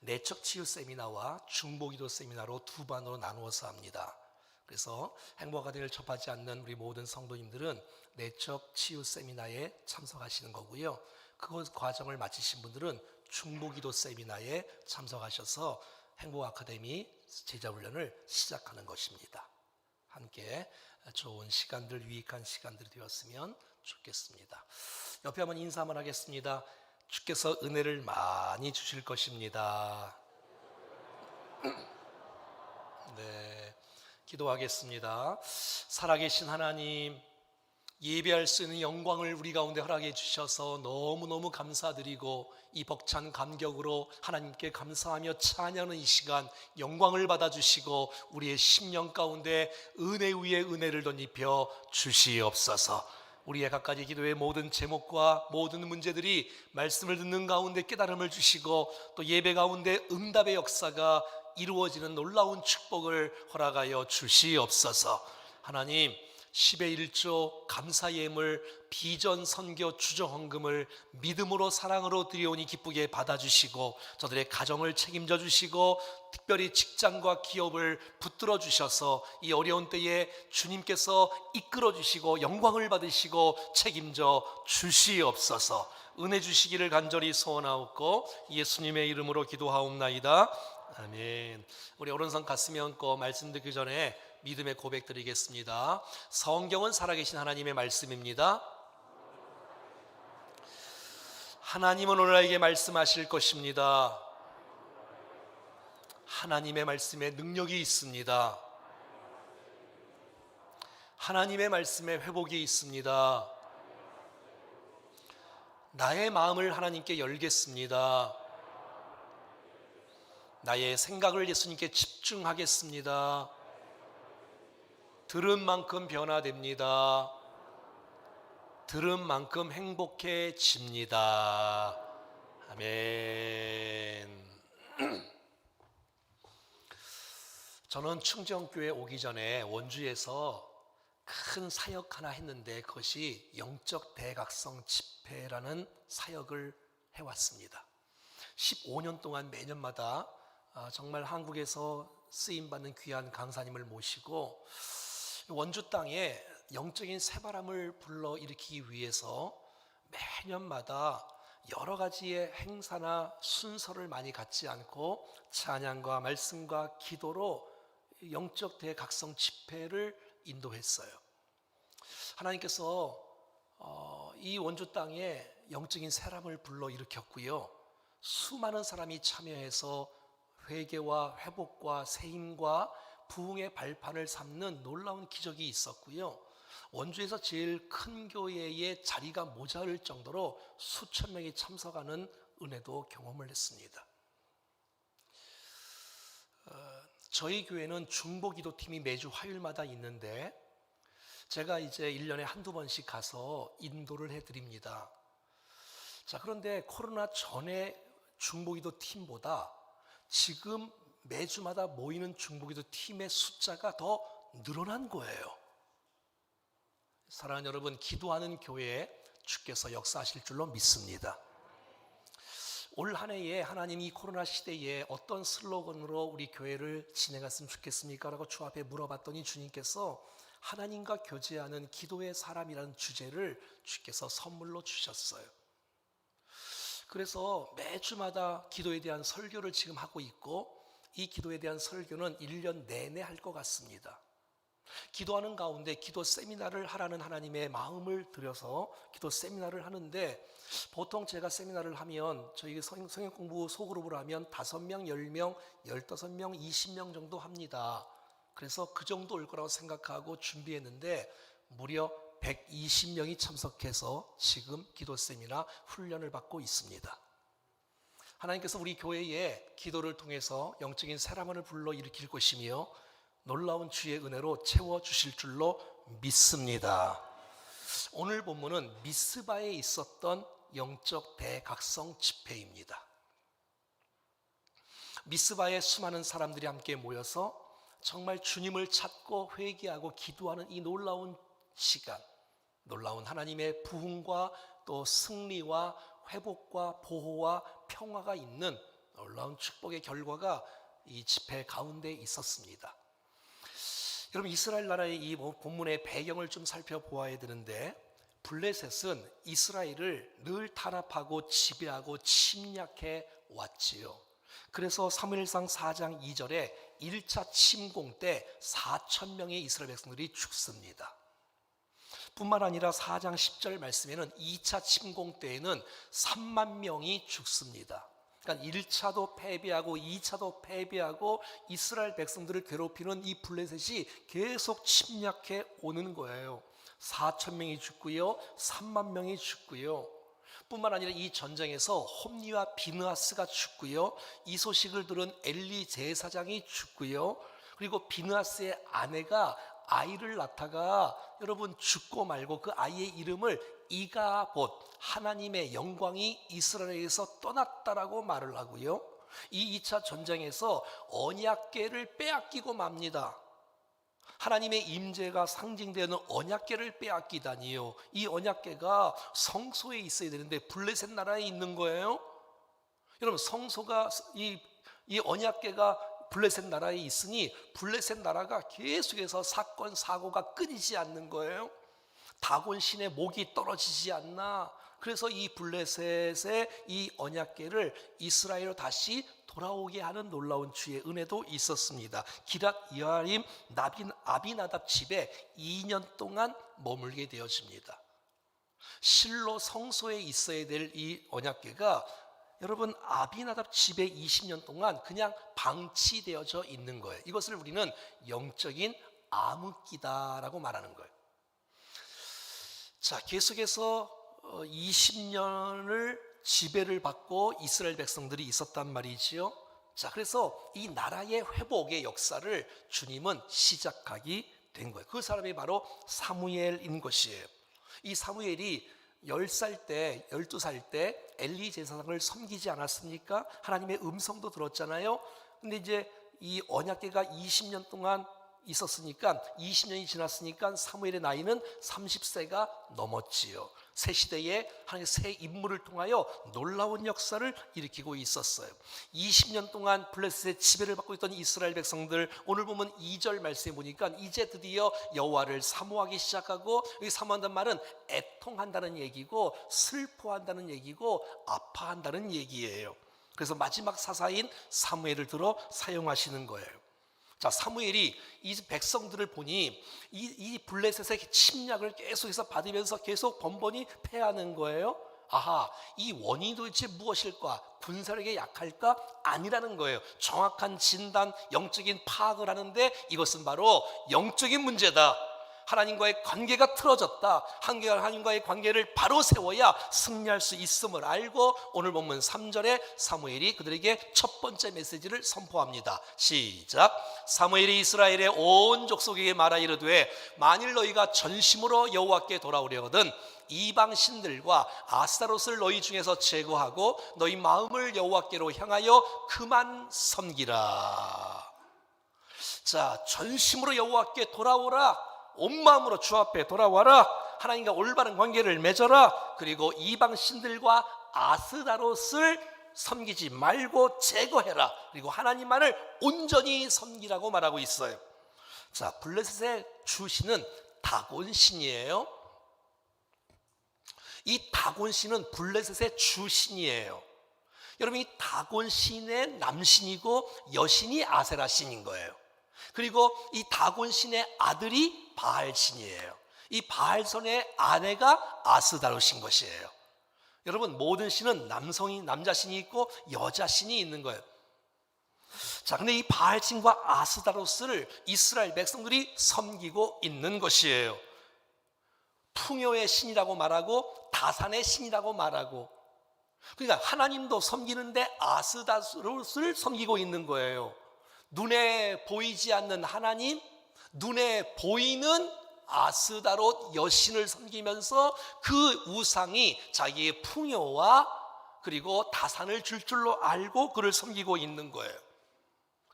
내적 치유 세미나와 중보기도 세미나로 두 반으로 나누어서 합니다. 그래서 행복 아카데미를 접하지 않는 우리 모든 성도님들은 내적 치유 세미나에 참석하시는 거고요. 그 과정을 마치신 분들은 중보기도 세미나에 참석하셔서 행복 아카데미 제자 훈련을 시작하는 것입니다. 함께 좋은 시간들, 유익한 시간들이 되었으면 좋겠습니다. 옆에 한번 인사 한번 하겠습니다. 주께서 은혜를 많이 주실 것입니다. 네, 기도하겠습니다. 살아계신 하나님, 예배할 수 있는 영광을 우리 가운데 허락해 주셔서 너무너무 감사드리고 이 벅찬 감격으로 하나님께 감사하며 찬양하는 이 시간 영광을 받아주시고 우리의 심령 가운데 은혜 위에 은혜를 덧입혀 주시옵소서. 우리의 각가지 기도의 모든 제목과 모든 문제들이 말씀을 듣는 가운데 깨달음을 주시고 또 예배 가운데 응답의 역사가 이루어지는 놀라운 축복을 허락하여 주시옵소서. 하나님, 10의 1조 감사 예물 비전 선교 주정 헌금을 믿음으로 사랑으로 드려오니 기쁘게 받아주시고 저들의 가정을 책임져 주시고 특별히 직장과 기업을 붙들어 주셔서 이 어려운 때에 주님께서 이끌어 주시고 영광을 받으시고 책임져 주시옵소서. 은혜 주시기를 간절히 소원하옵고 예수님의 이름으로 기도하옵나이다. 아멘. 우리 오른손 가슴에 얹고 말씀 듣기 전에 믿음의 고백 드리겠습니다. 성경은 살아계신 하나님의 말씀입니다. 하나님은 오늘 나에게 말씀하실 것입니다. 하나님의 말씀에 능력이 있습니다. 하나님의 말씀에 회복이 있습니다. 나의 마음을 하나님께 열겠습니다. 나의 생각을 예수님께 집중하겠습니다. 들은 만큼 변화됩니다. 들은 만큼 행복해집니다. 아멘. 저는 충정교회 오기 전에 원주에서 큰 사역 하나 했는데 그것이 영적 대각성 집회라는 사역을 해왔습니다. 15년 동안 매년마다 정말 한국에서 쓰임받는 귀한 강사님을 모시고 원주 땅에 영적인 새바람을 불러일으키기 위해서 매년마다 여러 가지의 행사나 순서를 많이 갖지 않고 찬양과 말씀과 기도로 영적 대각성 집회를 인도했어요. 하나님께서 이 원주 땅에 영적인 새람을 불러일으켰고요. 수많은 사람이 참여해서 회개와 회복과 세임과 부흥의 발판을 삼는 놀라운 기적이 있었고요. 원주에서 제일 큰 교회의 자리가 모자랄 정도로 수천 명이 참석하는 은혜도 경험을 했습니다. 저희 교회는 중보기도팀이 매주 화요일마다 있는데 제가 이제 1년에 한두 번씩 가서 인도를 해드립니다. 자, 그런데 코로나 전에 중보기도팀보다 지금 매주마다 모이는 중보기도 팀의 숫자가 더 늘어난 거예요. 사랑하는 여러분, 기도하는 교회에 주께서 역사하실 줄로 믿습니다. 올 한 해에 하나님이 코로나 시대에 어떤 슬로건으로 우리 교회를 진행했으면 좋겠습니까? 라고 주 앞에 물어봤더니 주님께서 하나님과 교제하는 기도의 사람이라는 주제를 주께서 선물로 주셨어요. 그래서 매주마다 기도에 대한 설교를 지금 하고 있고, 이 기도에 대한 설교는 1년 내내 할 것 같습니다. 기도하는 가운데 기도 세미나를 하라는 하나님의 마음을 들여서 기도 세미나를 하는데, 보통 제가 세미나를 하면 저희 성경 공부 소그룹으로 하면 5명, 10명, 15명, 20명 정도 합니다. 그래서 그 정도 올 거라고 생각하고 준비했는데 무려 120명이 참석해서 지금 기도 세미나 훈련을 받고 있습니다. 하나님께서 우리 교회에 기도를 통해서 영적인 새라만을 불러 일으킬 것이며 놀라운 주의 은혜로 채워주실 줄로 믿습니다. 오늘 본문은 미스바에 있었던 영적 대각성 집회입니다. 미스바에 수많은 사람들이 함께 모여서 정말 주님을 찾고 회개하고 기도하는 이 놀라운 시간, 놀라운 하나님의 부흥과 또 승리와 회복과 보호와 평화가 있는 놀라운 축복의 결과가 이 집회 가운데 있었습니다. 여러분, 이스라엘 나라의 이 본문의 배경을 좀 살펴보아야 되는데, 블레셋은 이스라엘을 늘 탄압하고 지배하고 침략해 왔지요. 그래서 사무엘상 4장 2절에 1차 침공 때 4,000명의 이스라엘 백성들이 죽습니다. 뿐만 아니라 4장 10절 말씀에는 2차 침공 때에는 3만 명이 죽습니다. 그러니까 1차도 패배하고 2차도 패배하고 이스라엘 백성들을 괴롭히는 이 블레셋이 계속 침략해 오는 거예요. 4,000명이 죽고요, 3만 명이 죽고요. 뿐만 아니라 이 전쟁에서 홈리와 비느하스가 죽고요, 이 소식을 들은 엘리 제사장이 죽고요, 그리고 비느하스의 아내가 아이를 낳다가 여러분 죽고 말고 그 아이의 이름을 이가봇, 하나님의 영광이 이스라엘에서 떠났다라고 말을 하고요, 이 2차 전쟁에서 언약궤를 빼앗기고 맙니다. 하나님의 임재가 상징되는 언약궤를 빼앗기다니요. 이 언약궤가 성소에 있어야 되는데 블레셋 나라에 있는 거예요. 여러분, 성소가 이 언약궤가 블레셋 나라에 있으니 블레셋 나라가 계속해서 사건 사고가 끊이지 않는 거예요. 다곤 신의 목이 떨어지지 않나. 그래서 이 블레셋의 이 언약궤를 이스라엘로 다시 돌아오게 하는 놀라운 주의 은혜도 있었습니다. 기랏 여아림 아비나답 집에 2년 동안 머물게 되어집니다. 실로 성소에 있어야 될 이 언약궤가 여러분 아비나답 집에 20년 동안 그냥 방치되어져 있는 거예요. 이것을 우리는 영적인 암흑기다라고 말하는 거예요. 자, 계속해서 20년을 지배를 받고 이스라엘 백성들이 있었단 말이지요. 자, 그래서 이 나라의 회복의 역사를 주님은 시작하게 된 거예요. 그 사람이 바로 사무엘인 것이에요. 이 사무엘이 10살 때, 12살 때 엘리 제사장을 섬기지 않았습니까? 하나님의 음성도 들었잖아요. 근데 이제 이 언약궤가 20년 동안 있었으니까 20년이 지났으니까 사무엘의 나이는 30세가 넘었지요. 새 시대에 하나님의 새 인물을 통하여 놀라운 역사를 일으키고 있었어요. 20년 동안 블레셋의 지배를 받고 있던 이스라엘 백성들, 오늘 보면 2절 말씀에 보니까 이제 드디어 여호와를 사모하기 시작하고, 여기 사모한다는 말은 애통한다는 얘기고 슬퍼한다는 얘기고 아파한다는 얘기예요. 그래서 마지막 사사인 사무엘을 들어 사용하시는 거예요. 자, 사무엘이 이 백성들을 보니 이 블레셋의 침략을 계속해서 받으면서 계속 번번이 패하는 거예요. 아하, 이 원인이 도대체 무엇일까? 군사력에 약할까? 아니라는 거예요. 정확한 진단, 영적인 파악을 하는데 이것은 바로 영적인 문제다. 하나님과의 관계가 틀어졌다. 하나님과의 관계를 바로 세워야 승리할 수 있음을 알고 오늘 본문 3절에 사무엘이 그들에게 첫 번째 메시지를 선포합니다. 시작. 사무엘이 이스라엘의 온 족속에게 말하 이르되 만일 너희가 전심으로 여호와께 돌아오려거든 이방 신들과 아스타롯을 너희 중에서 제거하고 너희 마음을 여호와께로 향하여 그만 섬기라. 자, 전심으로 여호와께 돌아오라. 온 마음으로 주 앞에 돌아와라. 하나님과 올바른 관계를 맺어라. 그리고 이방 신들과 아스타롯을 섬기지 말고 제거해라. 그리고 하나님만을 온전히 섬기라고 말하고 있어요. 자, 블레셋의 주신은 다곤신이에요. 이 다곤신은 블레셋의 주신이에요. 여러분, 이 다곤신의 남신이고 여신이 아세라신인 거예요. 그리고 이 다곤신의 아들이 바알신이에요. 이 바알선의 아내가 아스다롯인 것이에요. 여러분, 모든 신은 남자신이 있고 여자신이 있는 거예요. 자, 근데 이 바알신과 아스다롯을 이스라엘 백성들이 섬기고 있는 것이에요. 풍요의 신이라고 말하고 다산의 신이라고 말하고, 그러니까 하나님도 섬기는데 아스다롯을 섬기고 있는 거예요. 눈에 보이지 않는 하나님, 눈에 보이는 아스다롯 여신을 섬기면서 그 우상이 자기의 풍요와 그리고 다산을 줄 줄로 알고 그를 섬기고 있는 거예요.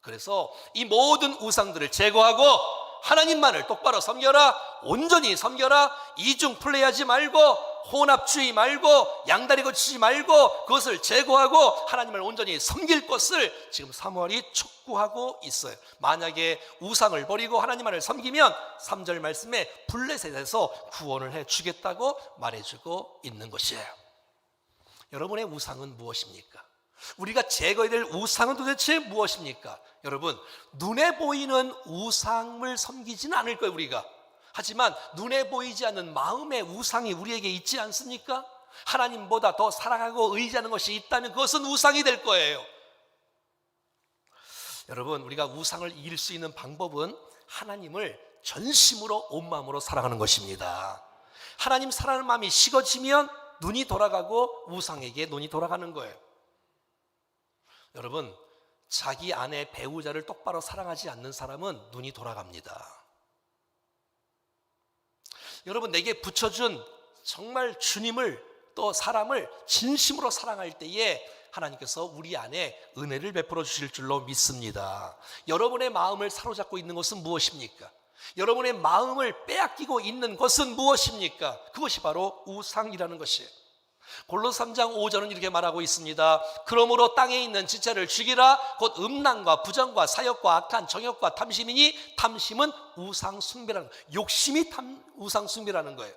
그래서 이 모든 우상들을 제거하고 하나님만을 똑바로 섬겨라. 온전히 섬겨라. 이중 플레이하지 말고 혼합주의 말고 양다리 거치지 말고 그것을 제거하고 하나님을 온전히 섬길 것을 지금 사무엘이 촉구하고 있어요. 만약에 우상을 버리고 하나님만을 섬기면 3절 말씀에 블레셋에서 구원을 해주겠다고 말해주고 있는 것이에요. 여러분의 우상은 무엇입니까? 우리가 제거해야 될 우상은 도대체 무엇입니까? 여러분, 눈에 보이는 우상을 섬기지는 않을 거예요, 우리가. 하지만 눈에 보이지 않는 마음의 우상이 우리에게 있지 않습니까? 하나님보다 더 사랑하고 의지하는 것이 있다면 그것은 우상이 될 거예요. 여러분, 우리가 우상을 이길 수 있는 방법은 하나님을 전심으로 온 마음으로 사랑하는 것입니다. 하나님 사랑하는 마음이 식어지면 눈이 돌아가고 우상에게 눈이 돌아가는 거예요. 여러분, 자기 아내 배우자를 똑바로 사랑하지 않는 사람은 눈이 돌아갑니다. 여러분, 내게 붙여준 정말 주님을 또 사람을 진심으로 사랑할 때에 하나님께서 우리 안에 은혜를 베풀어 주실 줄로 믿습니다. 여러분의 마음을 사로잡고 있는 것은 무엇입니까? 여러분의 마음을 빼앗기고 있는 것은 무엇입니까? 그것이 바로 우상이라는 것이에요. 골로새 3장 5절은 이렇게 말하고 있습니다. 그러므로 땅에 있는 지체를 죽이라. 곧 음란과 부정과 사욕과 악한 정욕과 탐심이니 탐심은 우상 숭배라는 거예요. 욕심이 우상 숭배라는 거예요.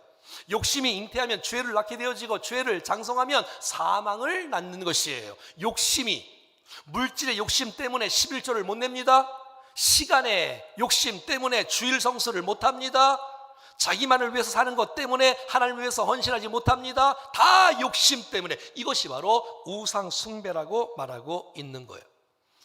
욕심이 잉태하면 죄를 낳게 되어지고 죄를 장성하면 사망을 낳는 것이에요. 욕심이, 물질의 욕심 때문에 11조를 못 냅니다. 시간의 욕심 때문에 주일 성수를 못합니다. 자기만을 위해서 사는 것 때문에 하나님을 위해서 헌신하지 못합니다. 다 욕심 때문에. 이것이 바로 우상 숭배라고 말하고 있는 거예요.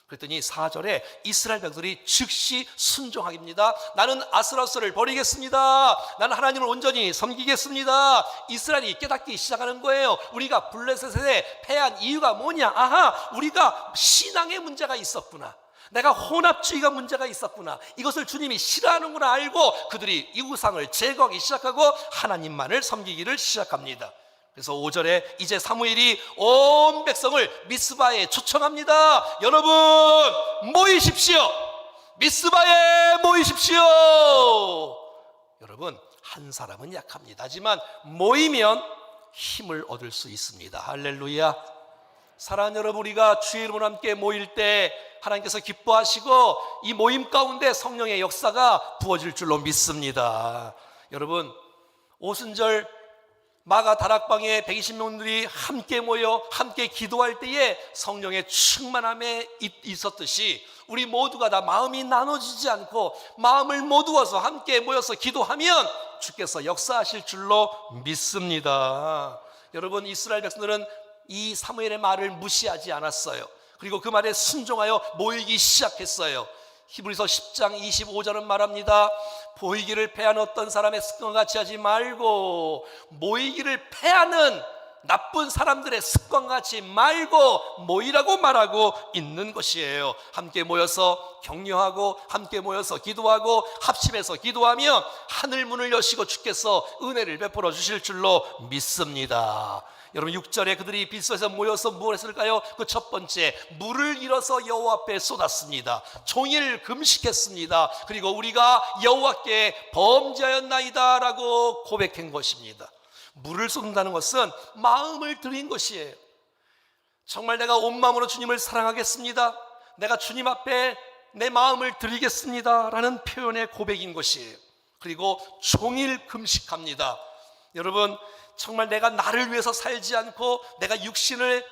그랬더니 4절에 이스라엘 백성들이 즉시 순종하기입니다. 나는 아스라스를 버리겠습니다. 나는 하나님을 온전히 섬기겠습니다. 이스라엘이 깨닫기 시작하는 거예요. 우리가 블레셋에 패한 이유가 뭐냐? 아하, 우리가 신앙의 문제가 있었구나. 내가 혼합주의가 문제가 있었구나. 이것을 주님이 싫어하는구나 알고 그들이 이 우상을 제거하기 시작하고 하나님만을 섬기기를 시작합니다. 그래서 5절에 이제 사무엘이 온 백성을 미스바에 초청합니다. 여러분 모이십시오. 미스바에 모이십시오. 여러분, 한 사람은 약합니다. 하지만 모이면 힘을 얻을 수 있습니다. 할렐루야. 사랑하는 여러분, 우리가 주의 이름으로 함께 모일 때 하나님께서 기뻐하시고 이 모임 가운데 성령의 역사가 부어질 줄로 믿습니다. 여러분, 오순절 마가 다락방에 120명들이 함께 모여 함께 기도할 때에 성령의 충만함에 있었듯이 우리 모두가 다 마음이 나눠지지 않고 마음을 모두어서 함께 모여서 기도하면 주께서 역사하실 줄로 믿습니다. 여러분, 이스라엘 백성들은 이 사무엘의 말을 무시하지 않았어요. 그리고 그 말에 순종하여 모이기 시작했어요. 히브리서 10장 25절은 말합니다. 보이기를 패하는 어떤 사람의 습관과 같이 하지 말고, 모이기를 패하는 나쁜 사람들의 습관과 같이 말고 모이라고 말하고 있는 것이에요. 함께 모여서 격려하고, 함께 모여서 기도하고, 합심해서 기도하면 하늘 문을 여시고 주께서 은혜를 베풀어 주실 줄로 믿습니다. 여러분, 6절에 그들이 빗소에서 모여서 무엇 했을까요? 그 첫 번째, 물을 일어서 여호와 앞에 쏟았습니다. 종일 금식했습니다. 그리고 우리가 여호와께 범죄하였나이다 라고 고백한 것입니다. 물을 쏟는다는 것은 마음을 들인 것이에요. 정말 내가 온 마음으로 주님을 사랑하겠습니다, 내가 주님 앞에 내 마음을 드리겠습니다 라는 표현의 고백인 것이에요. 그리고 종일 금식합니다. 여러분, 정말 내가 나를 위해서 살지 않고 내가 육신을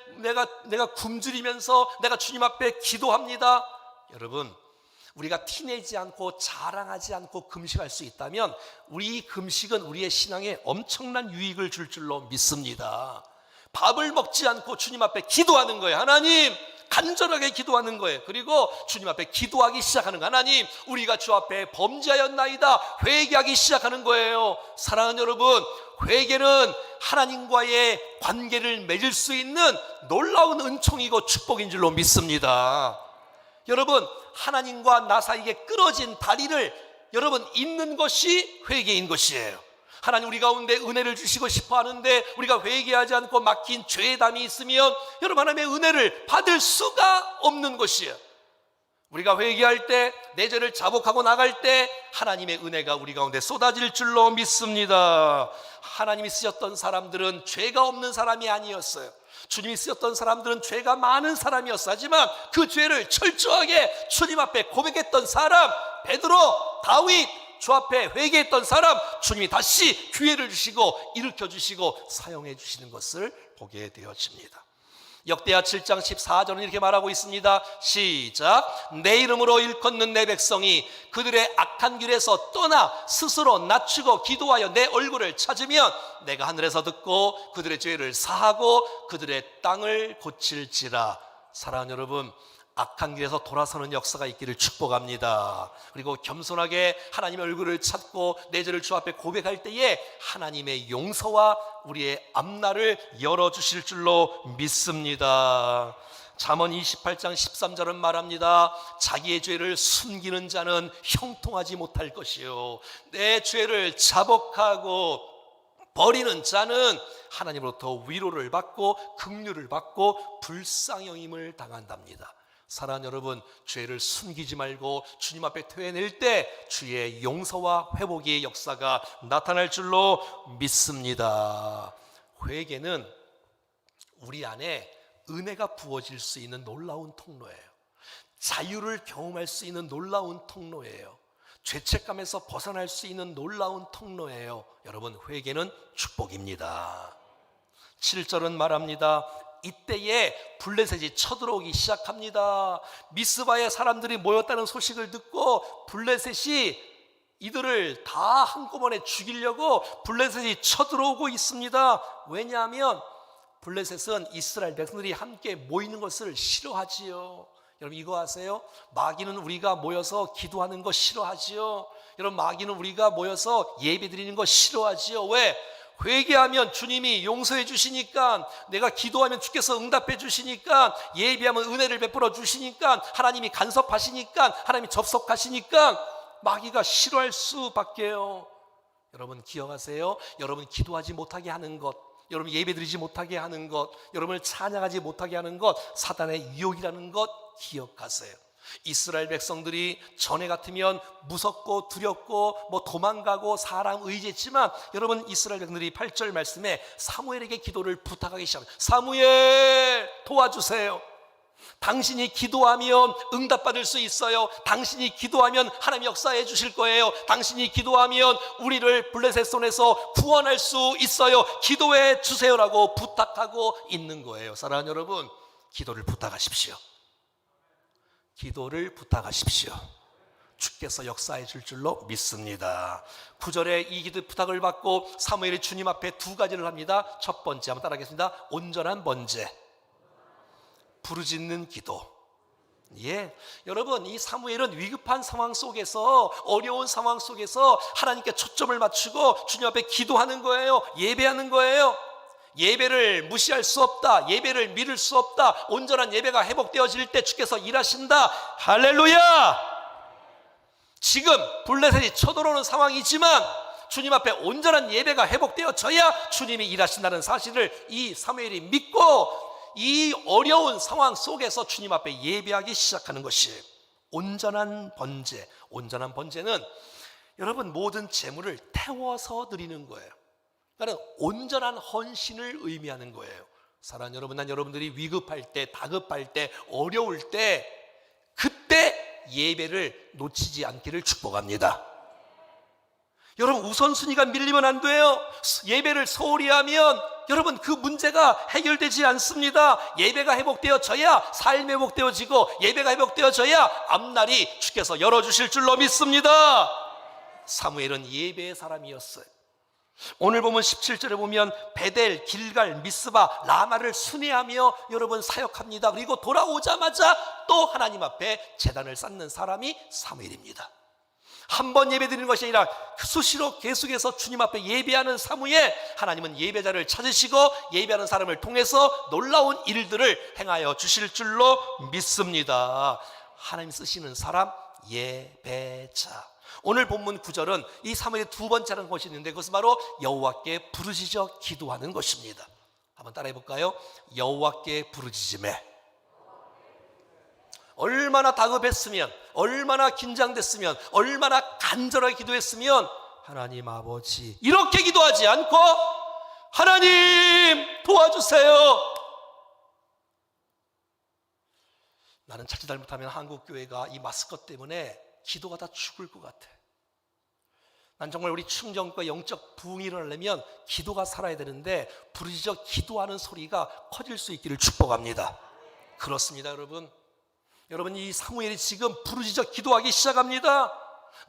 내가 굶주리면서 내가 주님 앞에 기도합니다. 여러분, 우리가 티내지 않고 자랑하지 않고 금식할 수 있다면 우리 금식은 우리의 신앙에 엄청난 유익을 줄 줄로 믿습니다. 밥을 먹지 않고 주님 앞에 기도하는 거예요. 하나님, 간절하게 기도하는 거예요. 그리고 주님 앞에 기도하기 시작하는 거예요. 하나님, 우리가 주 앞에 범죄하였나이다, 회개하기 시작하는 거예요. 사랑하는 여러분, 회개는 하나님과의 관계를 맺을 수 있는 놀라운 은총이고 축복인 줄로 믿습니다. 여러분, 하나님과 나 사이에 끊어진 다리를 여러분 잇는 것이 회개인 것이에요. 하나님 우리 가운데 은혜를 주시고 싶어 하는데 우리가 회개하지 않고 막힌 죄의 담이 있으면 여러분 하나님의 은혜를 받을 수가 없는 것이에요. 우리가 회개할 때, 내 죄를 자복하고 나갈 때 하나님의 은혜가 우리 가운데 쏟아질 줄로 믿습니다. 하나님이 쓰셨던 사람들은 죄가 없는 사람이 아니었어요. 주님이 쓰였던 사람들은 죄가 많은 사람이었어. 하지만 그 죄를 철저하게 주님 앞에 고백했던 사람, 베드로, 다윗, 주 앞에 회개했던 사람, 주님이 다시 기회를 주시고 일으켜 주시고 사용해 주시는 것을 보게 되어집니다. 역대하 7장 14절은 이렇게 말하고 있습니다. 시작. 내 이름으로 일컫는 내 백성이 그들의 악한 길에서 떠나 스스로 낮추고 기도하여 내 얼굴을 찾으면 내가 하늘에서 듣고 그들의 죄를 사하고 그들의 땅을 고칠지라. 사랑하는 여러분, 악한 길에서 돌아서는 역사가 있기를 축복합니다. 그리고 겸손하게 하나님의 얼굴을 찾고 내 죄를 주 앞에 고백할 때에 하나님의 용서와 우리의 앞날을 열어주실 줄로 믿습니다. 잠언 28장 13절은 말합니다. 자기의 죄를 숨기는 자는 형통하지 못할 것이요, 내 죄를 자복하고 버리는 자는 하나님으로부터 위로를 받고 긍휼을 받고 불쌍형임을 당한답니다. 사랑하는 여러분, 죄를 숨기지 말고 주님 앞에 토해낼 때 주의 용서와 회복의 역사가 나타날 줄로 믿습니다. 회개는 우리 안에 은혜가 부어질 수 있는 놀라운 통로예요. 자유를 경험할 수 있는 놀라운 통로예요. 죄책감에서 벗어날 수 있는 놀라운 통로예요. 여러분, 회개는 축복입니다. 7절은 말합니다. 이때에 블레셋이 쳐들어오기 시작합니다. 미스바에 사람들이 모였다는 소식을 듣고 블레셋이 이들을 다 한꺼번에 죽이려고 블레셋이 쳐들어오고 있습니다. 왜냐하면 블레셋은 이스라엘 백성들이 함께 모이는 것을 싫어하지요. 여러분, 이거 아세요? 마귀는 우리가 모여서 기도하는 거 싫어하지요. 여러분, 마귀는 우리가 모여서 예배 드리는 거 싫어하지요. 왜? 회개하면 주님이 용서해 주시니까, 내가 기도하면 주께서 응답해 주시니까, 예배하면 은혜를 베풀어 주시니까, 하나님이 간섭하시니까, 하나님이 접속하시니까 마귀가 싫어할 수밖에요. 여러분 기억하세요. 여러분 기도하지 못하게 하는 것, 여러분 예배드리지 못하게 하는 것, 여러분을 찬양하지 못하게 하는 것, 사단의 유혹이라는 것 기억하세요. 이스라엘 백성들이 전에 같으면 무섭고 두렵고 도망가고 사람 의지했지만, 여러분 이스라엘 백성들이 8절 말씀에 사무엘에게 기도를 부탁하기 시작합니다. 사무엘 도와주세요. 당신이 기도하면 응답받을 수 있어요. 당신이 기도하면 하나님 역사해 주실 거예요. 당신이 기도하면 우리를 블레셋 손에서 구원할 수 있어요. 기도해 주세요라고 부탁하고 있는 거예요. 사랑하는 여러분, 기도를 부탁하십시오. 기도를 부탁하십시오. 주께서 역사해 줄 줄로 믿습니다. 9절에 이 기도 부탁을 받고 사무엘이 주님 앞에 두 가지를 합니다. 첫 번째, 한번 따라하겠습니다. 온전한 번제, 부르짖는 기도. 예, 여러분, 이 사무엘은 위급한 상황 속에서, 어려운 상황 속에서 하나님께 초점을 맞추고 주님 앞에 기도하는 거예요. 예배하는 거예요. 예배를 무시할 수 없다. 예배를 미룰 수 없다. 온전한 예배가 회복되어질 때 주께서 일하신다. 할렐루야! 지금 블레셋이 쳐들어오는 상황이지만 주님 앞에 온전한 예배가 회복되어져야 주님이 일하신다는 사실을 이 사무엘이 믿고 이 어려운 상황 속에서 주님 앞에 예배하기 시작하는 것이에요. 온전한 번제. 온전한 번제는 여러분 모든 재물을 태워서 드리는 거예요. 그러니까 온전한 헌신을 의미하는 거예요. 사랑하는 여러분, 난 여러분들이 위급할 때, 다급할 때, 어려울 때 그때 예배를 놓치지 않기를 축복합니다. 여러분, 우선순위가 밀리면 안 돼요. 예배를 소홀히 하면 여러분 그 문제가 해결되지 않습니다. 예배가 회복되어져야 삶이 회복되어지고, 예배가 회복되어져야 앞날이 주께서 열어주실 줄로 믿습니다. 사무엘은 예배의 사람이었어요. 오늘 보면 17절에 보면 베델, 길갈, 미스바, 라마를 순회하며 여러분 사역합니다. 그리고 돌아오자마자 또 하나님 앞에 제단을 쌓는 사람이 사무엘입니다. 한 번 예배 드리는 것이 아니라 수시로 계속해서 주님 앞에 예배하는 사무엘, 하나님은 예배자를 찾으시고 예배하는 사람을 통해서 놀라운 일들을 행하여 주실 줄로 믿습니다. 하나님 쓰시는 사람, 예배자. 오늘 본문 9절은 이 사무엘의 두 번째라는 것이 있는데 그것은 바로 여호와께 부르짖어 기도하는 것입니다. 한번 따라해 볼까요? 여호와께 부르짖음에. 얼마나 다급했으면, 얼마나 긴장됐으면, 얼마나 간절하게 기도했으면 하나님 아버지 이렇게 기도하지 않고 하나님 도와주세요. 나는 자칫 잘못하면 한국교회가 이 마스크 때문에 기도가 다 죽을 것 같아. 난 정말 우리 충정과 영적 부흥이 일어나려면 기도가 살아야 되는데 부르짖어 기도하는 소리가 커질 수 있기를 축복합니다. 그렇습니다, 여러분. 여러분, 이 사무엘이 지금 부르짖어 기도하기 시작합니다.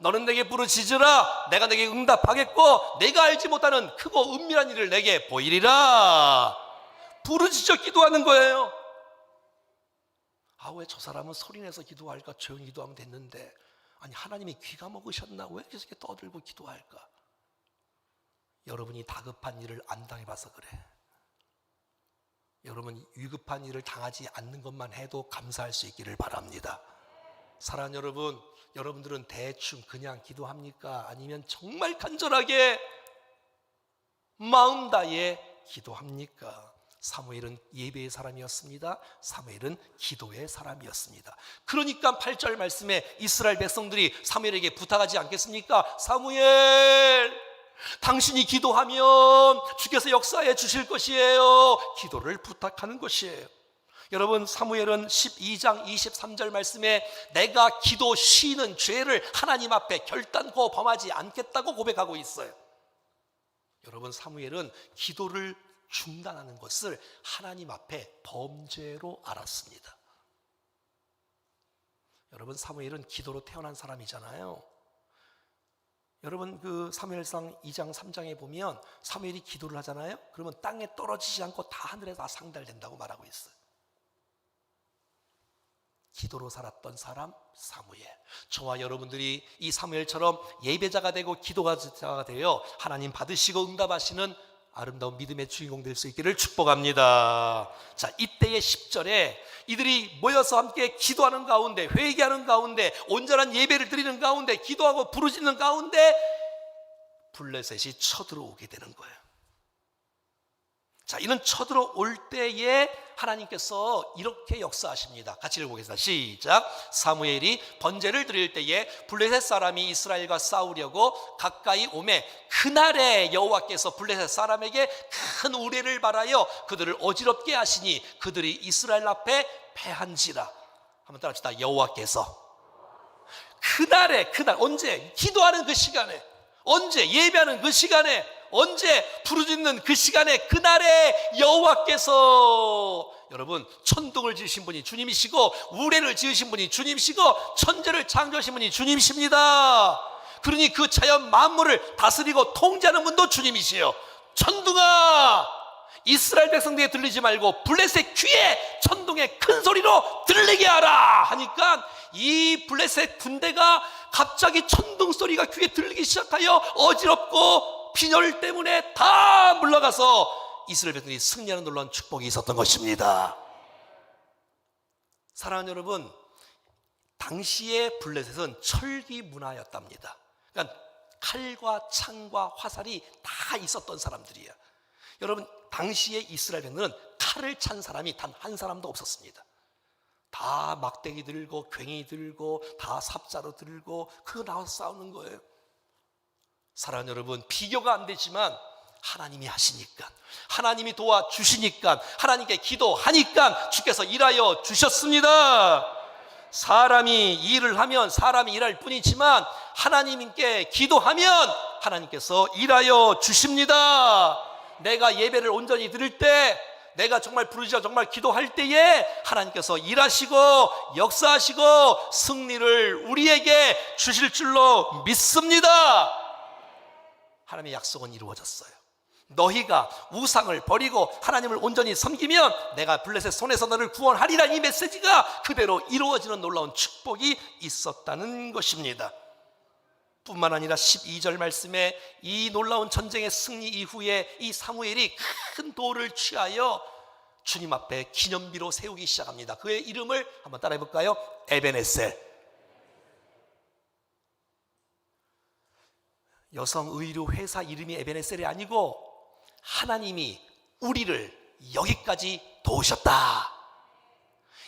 너는 내게 부르짖으라. 내가 내게 응답하겠고 내가 알지 못하는 크고 은밀한 일을 내게 보이리라. 부르짖어 기도하는 거예요. 아, 왜 저 사람은 소리내서 기도할까? 조용히 기도하면 됐는데. 아니, 하나님이 귀가 먹으셨나? 왜 계속 이렇게 떠들고 기도할까? 여러분이 다급한 일을 안 당해봐서 그래. 여러분, 위급한 일을 당하지 않는 것만 해도 감사할 수 있기를 바랍니다. 사랑하는 여러분, 여러분들은 대충 그냥 기도합니까? 아니면 정말 간절하게 마음 다해 기도합니까? 사무엘은 예배의 사람이었습니다. 사무엘은 기도의 사람이었습니다. 그러니까 8절 말씀에 이스라엘 백성들이 사무엘에게 부탁하지 않겠습니까? 사무엘, 당신이 기도하면 주께서 역사해 주실 것이에요. 기도를 부탁하는 것이에요. 여러분, 사무엘은 12장 23절 말씀에 내가 기도 쉬는 죄를 하나님 앞에 결단코 범하지 않겠다고 고백하고 있어요. 여러분, 사무엘은 기도를 중단하는 것을 하나님 앞에 범죄로 알았습니다. 여러분, 사무엘은 기도로 태어난 사람이잖아요. 여러분, 그 사무엘상 2장 3장에 보면 사무엘이 기도를 하잖아요. 그러면 땅에 떨어지지 않고 다 하늘에 다 상달된다고 말하고 있어요. 기도로 살았던 사람 사무엘. 저와 여러분들이 이 사무엘처럼 예배자가 되고 기도자가 되어 하나님 받으시고 응답하시는 아름다운 믿음의 주인공 될 수 있기를 축복합니다. 자, 이때의 10절에 이들이 모여서 함께 기도하는 가운데, 회개하는 가운데, 온전한 예배를 드리는 가운데, 기도하고 부르짖는 가운데 블레셋이 쳐들어오게 되는 거예요. 자, 이는 쳐들어올 때에 하나님께서 이렇게 역사하십니다. 같이 읽어보겠습니다. 시작. 사무엘이 번제를 드릴 때에 블레셋 사람이 이스라엘과 싸우려고 가까이 오매 그날에 여호와께서 블레셋 사람에게 큰 우레를 발하여 그들을 어지럽게 하시니 그들이 이스라엘 앞에 패한지라. 한번 따라합시다. 여호와께서. 그날 언제? 기도하는 그 시간에, 언제? 예배하는 그 시간에, 언제? 부르짖는 그 시간에, 그날에 여호와께서, 여러분, 천둥을 지으신 분이 주님이시고 우레를 지으신 분이 주님이시고 천재를 창조하신 분이 주님이십니다. 그러니 그 자연 만물을 다스리고 통제하는 분도 주님이시요. 천둥아 이스라엘 백성들에게 들리지 말고 블레셋 귀에 천둥의 큰 소리로 들리게 하라 하니까 이 블레셋 군대가 갑자기 천둥 소리가 귀에 들리기 시작하여 어지럽고 빈혈 때문에 다 물러가서 이스라엘 백성들이 승리하는 놀라운 축복이 있었던 것입니다. 사랑하는 여러분, 당시의 블레셋은 철기 문화였답니다. 그러니까 칼과 창과 화살이 다 있었던 사람들이에요. 여러분, 당시의 이스라엘 백성은 칼을 찬 사람이 단 한 사람도 없었습니다. 다 막대기 들고 괭이 들고 다 삽자루 들고 그거 나와서 싸우는 거예요. 사랑하는 여러분, 비교가 안 되지만 하나님이 하시니까, 하나님이 도와주시니까, 하나님께 기도하니까 주께서 일하여 주셨습니다. 사람이 일을 하면 사람이 일할 뿐이지만 하나님께 기도하면 하나님께서 일하여 주십니다. 내가 예배를 온전히 드릴 때, 내가 정말 부르짖어 정말 기도할 때에 하나님께서 일하시고 역사하시고 승리를 우리에게 주실 줄로 믿습니다. 하나님의 약속은 이루어졌어요. 너희가 우상을 버리고 하나님을 온전히 섬기면 내가 블레셋 손에서 너를 구원하리라, 이 메시지가 그대로 이루어지는 놀라운 축복이 있었다는 것입니다. 뿐만 아니라 12절 말씀에 이 놀라운 전쟁의 승리 이후에 이 사무엘이 큰 돌을 취하여 주님 앞에 기념비로 세우기 시작합니다. 그의 이름을 한번 따라해 볼까요? 에베네셀. 여성 의류 회사 이름이 에베네셀이 아니고 하나님이 우리를 여기까지 도우셨다.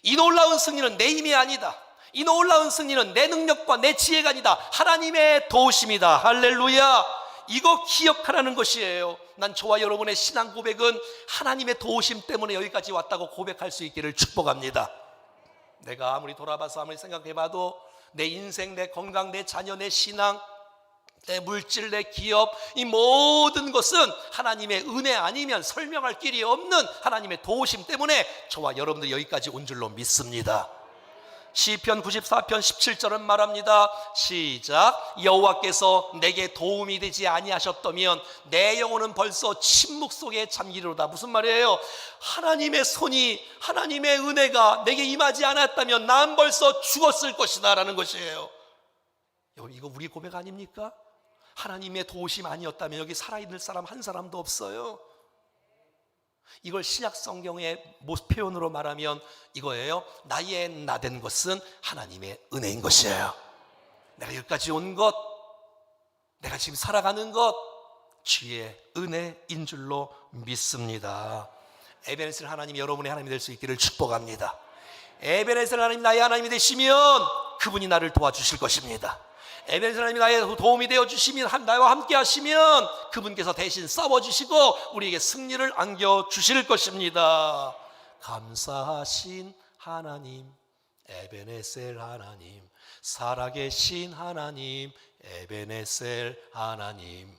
이 놀라운 승리는 내 힘이 아니다. 이 놀라운 승리는 내 능력과 내 지혜가 아니다. 하나님의 도우심이다. 할렐루야. 이거 기억하라는 것이에요. 난 저와 여러분의 신앙 고백은 하나님의 도우심 때문에 여기까지 왔다고 고백할 수 있기를 축복합니다. 내가 아무리 돌아봐서 아무리 생각해봐도 내 인생, 내 건강, 내 자녀, 내 신앙, 내 물질, 내 기업, 이 모든 것은 하나님의 은혜 아니면 설명할 길이 없는 하나님의 도우심 때문에 저와 여러분들 여기까지 온 줄로 믿습니다. 시편 94편 17절은 말합니다. 시작. 여호와께서 내게 도움이 되지 아니하셨다면 내 영혼은 벌써 침묵 속에 잠기리로다. 무슨 말이에요? 하나님의 손이, 하나님의 은혜가 내게 임하지 않았다면 난 벌써 죽었을 것이다 라는 것이에요. 여러분, 이거 우리 고백 아닙니까? 하나님의 도우심 아니었다면 여기 살아있는 사람 한 사람도 없어요. 이걸 신약 성경의 표현으로 말하면 이거예요. 나의 나된 것은 하나님의 은혜인 것이에요. 내가 여기까지 온 것, 내가 지금 살아가는 것, 주의 은혜인 줄로 믿습니다. 에베네셀 하나님이 여러분의 하나님이 될 수 있기를 축복합니다. 에베네셀 하나님, 나의 하나님이 되시면 그분이 나를 도와주실 것입니다. 에베네셀 하나님이 나의 도움이 되어 주시면, 나와 함께 하시면 그분께서 대신 싸워주시고 우리에게 승리를 안겨주실 것입니다. 감사하신 하나님, 에베네셀 하나님, 살아계신 하나님, 에베네셀 하나님,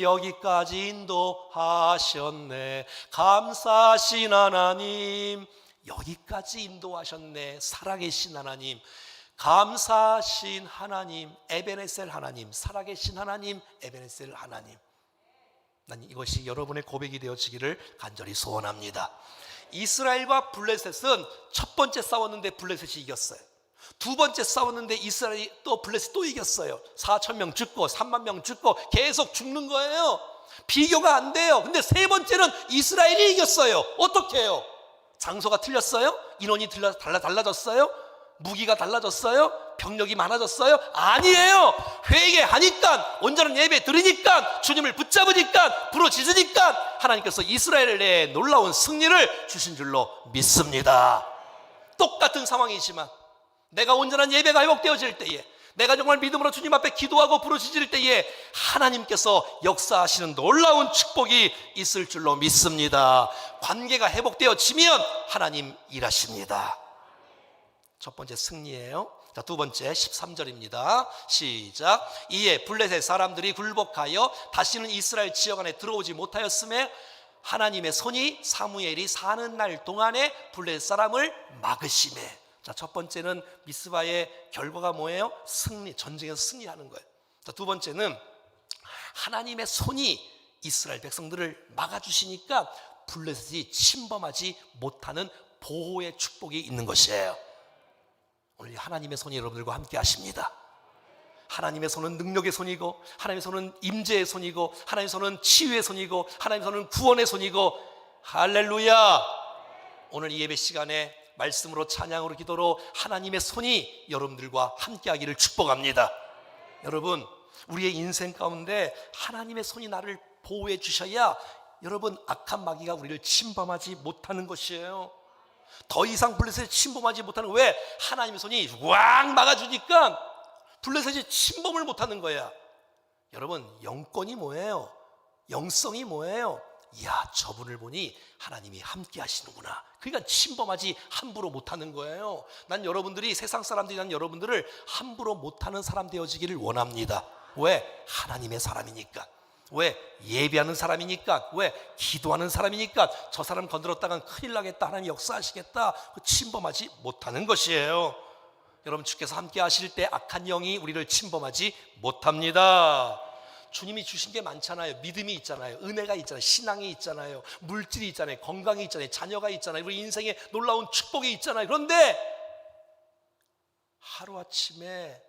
여기까지 인도하셨네. 감사하신 하나님, 여기까지 인도하셨네. 살아계신 하나님, 감사하신 하나님, 에베네셀 하나님, 살아계신 하나님, 에베네셀 하나님. 난 이것이 여러분의 고백이 되어지기를 간절히 소원합니다. 이스라엘과 블레셋은 첫 번째 싸웠는데 블레셋이 이겼어요. 두 번째 싸웠는데 이스라엘이 또 블레셋 또 이겼어요. 4,000명 죽고 3만 명 죽고 계속 죽는 거예요. 비교가 안 돼요. 근데 세 번째는 이스라엘이 이겼어요. 어떻게 해요? 장소가 틀렸어요? 인원이 달라졌어요? 무기가 달라졌어요? 병력이 많아졌어요? 아니에요. 회개하니까, 온전한 예배 드리니까, 주님을 붙잡으니까, 부르짖으니까 하나님께서 이스라엘에 놀라운 승리를 주신 줄로 믿습니다. 똑같은 상황이지만 내가 온전한 예배가 회복되어질 때에, 내가 정말 믿음으로 주님 앞에 기도하고 부르짖을 때에 하나님께서 역사하시는 놀라운 축복이 있을 줄로 믿습니다. 관계가 회복되어지면 하나님 일하십니다. 첫 번째 승리예요. 자, 두 번째 13절입니다. 시작. 이에 블레셋 사람들이 굴복하여 다시는 이스라엘 지역 안에 들어오지 못하였음에 하나님의 손이 사무엘이 사는 날 동안에 블레셋 사람을 막으시매. 자, 첫 번째는 미스바의 결과가 뭐예요? 승리, 전쟁에서 승리하는 거예요. 자, 두 번째는 하나님의 손이 이스라엘 백성들을 막아주시니까 블레셋이 침범하지 못하는 보호의 축복이 있는 것이에요. 오늘 하나님의 손이 여러분들과 함께 하십니다. 하나님의 손은 능력의 손이고, 하나님의 손은 임재의 손이고, 하나님의 손은 치유의 손이고, 하나님의 손은 구원의 손이고, 할렐루야. 오늘 이 예배 시간에 말씀으로, 찬양으로, 기도로 하나님의 손이 여러분들과 함께 하기를 축복합니다. 여러분, 우리의 인생 가운데 하나님의 손이 나를 보호해 주셔야 여러분, 악한 마귀가 우리를 침범하지 못하는 것이에요. 더 이상 블레셋이 침범하지 못하는, 왜? 하나님의 손이 꽉 막아주니까 블레셋이 침범을 못하는 거야. 여러분, 영권이 뭐예요? 영성이 뭐예요? 이야, 저분을 보니 하나님이 함께 하시는구나. 그러니까 침범하지 함부로 못하는 거예요. 난 여러분들이, 세상 사람들이 난 여러분들을 함부로 못하는 사람 되어지기를 원합니다. 왜? 하나님의 사람이니까. 왜? 예배하는 사람이니까. 왜? 기도하는 사람이니까. 저 사람 건드렸다간 큰일 나겠다, 하나님 역사하시겠다, 침범하지 못하는 것이에요. 여러분, 주께서 함께 하실 때 악한 영이 우리를 침범하지 못합니다. 주님이 주신 게 많잖아요. 믿음이 있잖아요, 은혜가 있잖아요, 신앙이 있잖아요, 물질이 있잖아요, 건강이 있잖아요, 자녀가 있잖아요, 우리 인생에 놀라운 축복이 있잖아요. 그런데 하루아침에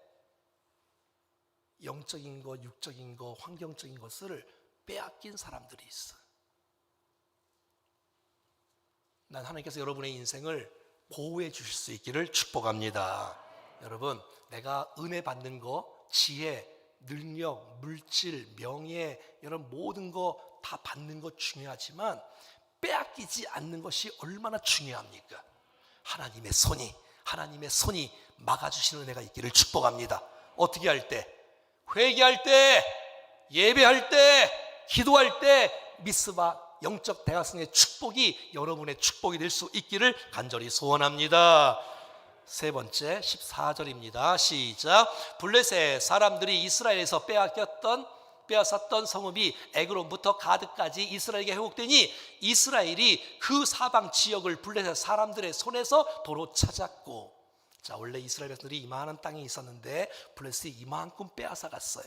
영적인 것, 육적인 것, 환경적인 것을 빼앗긴 사람들이 있어요. 난 하나님께서 여러분의 인생을 보호해 주실 수 있기를 축복합니다. 여러분, 내가 은혜 받는 거, 지혜, 능력, 물질, 명예, 이런 모든 거 다 받는 거 중요하지만 빼앗기지 않는 것이 얼마나 중요합니까? 하나님의 손이 막아주시는 은혜가 있기를 축복합니다. 어떻게 할 때? 회개할 때, 예배할 때, 기도할 때 미스바 영적 대학생의 축복이 여러분의 축복이 될 수 있기를 간절히 소원합니다. 세 번째 14절입니다. 시작. 블레셋 사람들이 이스라엘에서 빼앗았던 성읍이 에그론부터 가드까지 이스라엘에게 회복되니 이스라엘이 그 사방 지역을 블레셋 사람들의 손에서 도로 찾았고. 자, 원래 이스라엘 백성들이 이만한 땅이 있었는데 블레셋이 이만큼 빼앗아 갔어요.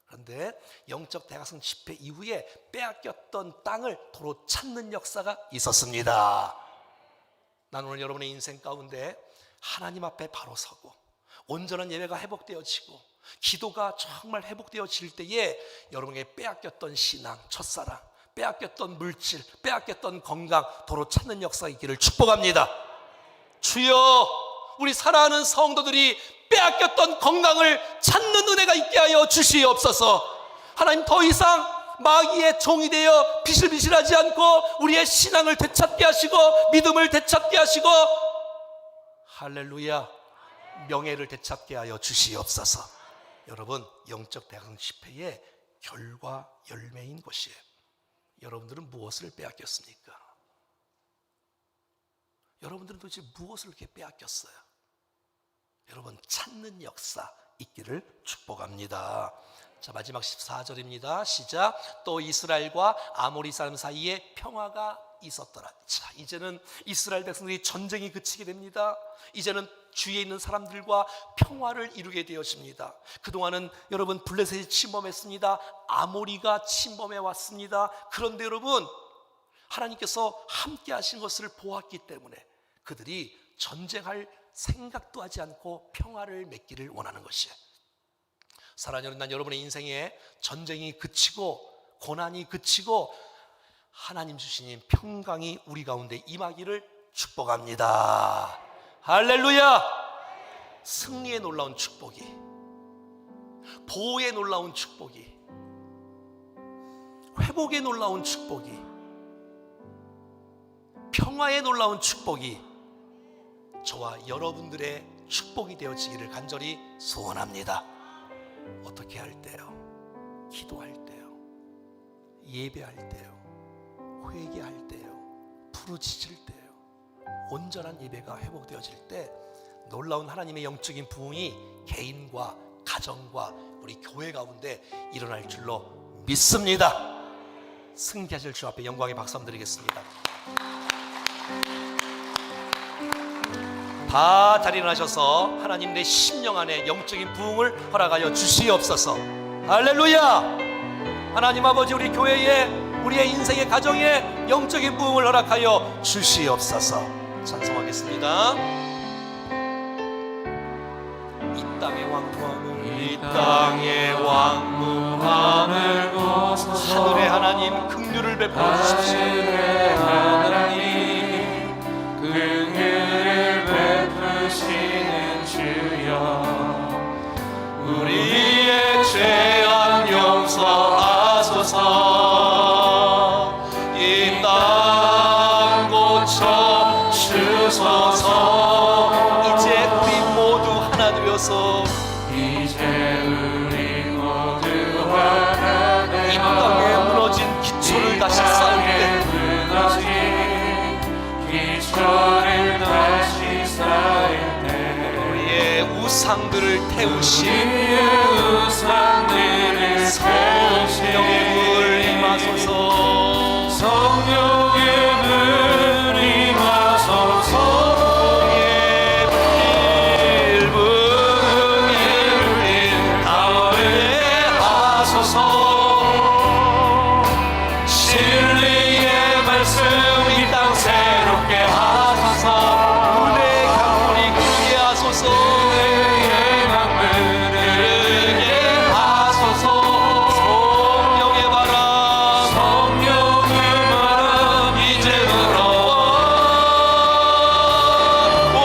그런데 영적 대각성 집회 이후에 빼앗겼던 땅을 도로 찾는 역사가 있었습니다. 나는 오늘 여러분의 인생 가운데 하나님 앞에 바로 서고 온전한 예배가 회복되어지고 기도가 정말 회복되어질 때에 여러분에게 빼앗겼던 신앙, 첫사랑, 빼앗겼던 물질, 빼앗겼던 건강 도로 찾는 역사가 있기를 축복합니다. 주여, 우리 사랑하는 성도들이 빼앗겼던 건강을 찾는 은혜가 있게 하여 주시옵소서. 하나님, 더 이상 마귀의 종이 되어 비실비실하지 않고 우리의 신앙을 되찾게 하시고 믿음을 되찾게 하시고, 할렐루야, 명예를 되찾게 하여 주시옵소서. 여러분, 영적 대학생 집회의 결과 열매인 것이에요. 여러분들은 무엇을 빼앗겼습니까? 여러분들은 도대체 무엇을 이렇게 빼앗겼어요? 여러분, 찾는 역사 있기를 축복합니다. 자, 마지막 14절입니다. 시작. 또 이스라엘과 아모리 사람 사이에 평화가 있었더라. 자, 이제는 이스라엘 백성들이 전쟁이 그치게 됩니다. 이제는 주위에 있는 사람들과 평화를 이루게 되어집니다. 그동안은 여러분 블레셋이 침범했습니다. 아모리가 침범해 왔습니다. 그런데 여러분, 하나님께서 함께 하신 것을 보았기 때문에 그들이 전쟁할 생각도 하지 않고 평화를 맺기를 원하는 것이에요. 사랑하는 난 여러분의 인생에 전쟁이 그치고 고난이 그치고 하나님 주시는 평강이 우리 가운데 임하기를 축복합니다. 할렐루야! 승리의 놀라운 축복이, 보호의 놀라운 축복이, 회복의 놀라운 축복이, 평화의 놀라운 축복이 저와 여러분들의 축복이 되어지기를 간절히 소원합니다. 어떻게 할 때요? 기도할 때요, 예배할 때요, 회개할 때요, 부르짖을 때요, 온전한 예배가 회복되어질 때 놀라운 하나님의 영적인 부흥이 개인과 가정과 우리 교회 가운데 일어날 줄로 믿습니다. 승리하실 주 앞에 영광의 박수 한번 드리겠습니다. 다 자리 일어나셔서 하나님 내 심령 안에 영적인 부흥을 허락하여 주시옵소서. 할렐루야! 하나님 아버지, 우리 교회에 우리의 인생의 가정에 영적인 부흥을 허락하여 주시옵소서. 찬송하겠습니다. 이 땅의 왕무함을, 이 땅의 왕무함을 하늘의 하나님 긍휼을 베풀어 주십시오. 하늘의 하나님 긍휼을 베푸시는 주여, 우리의 죄악 용서하소서. 이 땅 고쳐 주소서. 이제 우리 모두 하나 되어서 이제 우리 모두 하나 되어 이 땅에 무너진 기초를 다시 쌓을 때 무너진 기초를 다시 쌓을 때 우리의 우상들을 태우신 우상들을 성령의 불 임하소서. 성령의 불 임하소서. 진리의 말씀 이 땅 새롭게 하소서. 은혜의 강물이 흐르게 하소서. 은혜의 강물을 흐르게 하소서. 성령의 바람, 성령의 바람 이제 불어와. 오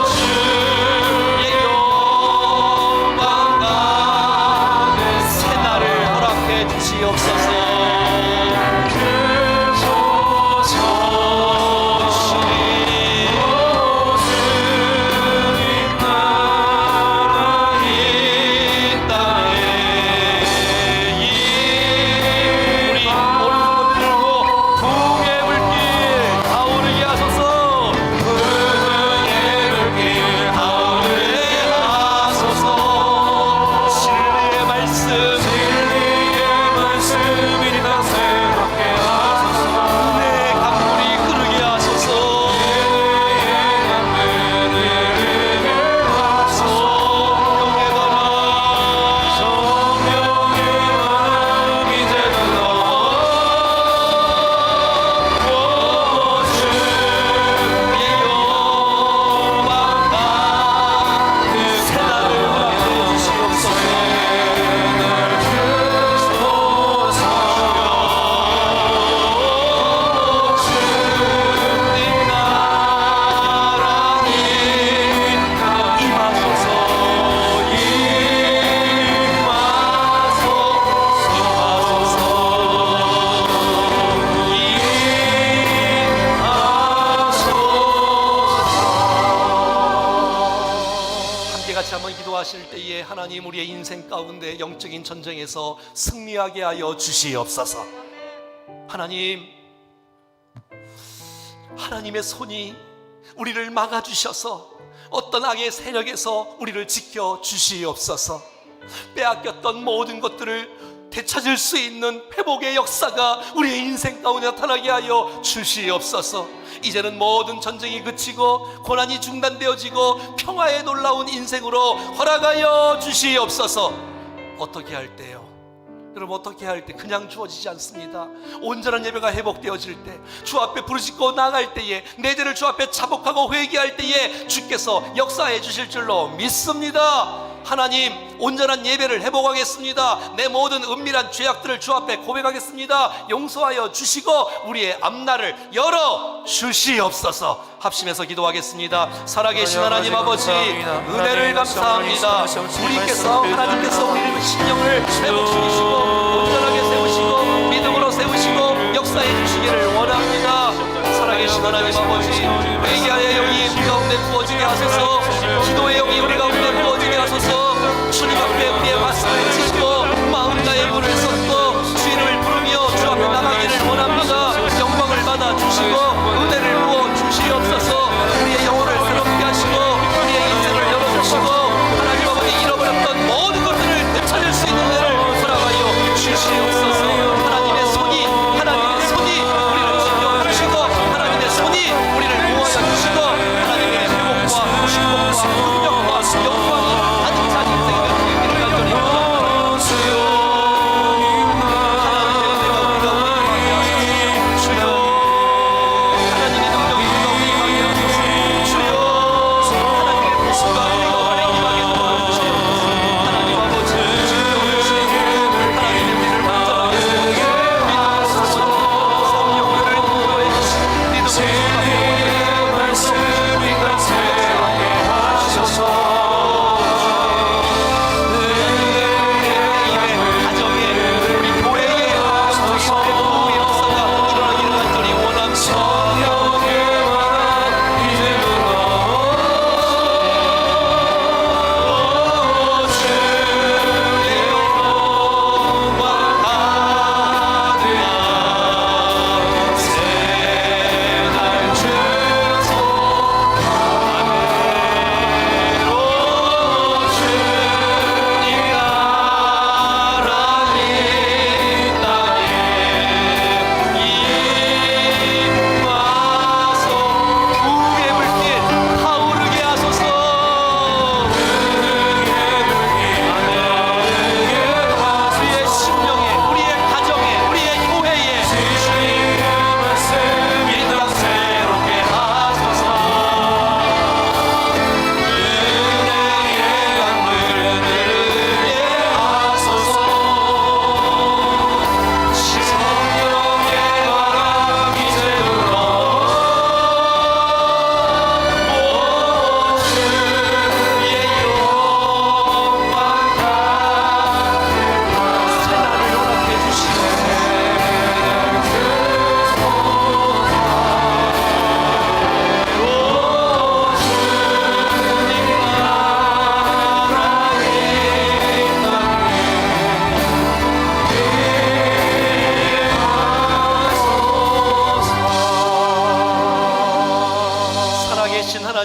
주의 영광 가득 새날을 허락해 주시옵소서. 같이 한번 기도하실 때에 하나님 우리의 인생 가운데 영적인 전쟁에서 승리하게 하여 주시옵소서. 하나님의 손이 우리를 막아주셔서 어떤 악의 세력에서 우리를 지켜 주시옵소서. 빼앗겼던 모든 것들을 되찾을 수 있는 회복의 역사가 우리의 인생 가운데 나타나게 하여 주시옵소서. 이제는 모든 전쟁이 그치고 고난이 중단되어지고 평화의 놀라운 인생으로 허락하여 주시옵소서. 어떻게 할 때요? 여러분, 어떻게 할 때 그냥 주어지지 않습니다. 온전한 예배가 회복되어질 때, 주 앞에 부르짖고 나아갈 때에, 내 죄를 주 앞에 자복하고 회개할 때에 주께서 역사해 주실 줄로 믿습니다. 하나님, 온전한 예배를 회복하겠습니다. 내 모든 은밀한 죄악들을 주 앞에 고백하겠습니다. 용서하여 주시고 우리의 앞날을 열어 주시옵소서. 합심해서 기도하겠습니다. 살아계신 하나님 아버지, 은혜를 감사합니다. 하나님께서 우리의 심령을 회복시키시고 온전하게 세우시고 믿음으로 세우시고 역사해 주시기를 원합니다. 살아계신 하나님 아버지, 회개의 영이 우리 가운데 부어지게 하소서. 기도의 영이 우리 가운데 부어지게 하소서. 주님 앞에 우리의 말씀을 짓고 마음 다해 물을 쏟고 주 이름을 부르며 주 앞에 나가기를 원합니다. 영광을 받아 주시고 은혜를 부어 주시옵소서. 우리의 영혼을 새롭게 하시고 우리의 인생을 열어주시고 하나님 아버지, 잃어버렸던 모든 것들을 되찾을 수 있는 은혜를 허락하여 주시옵소서. 하나님의 손이 우리를 지켜주시고 하나님의 손이 우리를 보호하여 주시고 하나님의 회복과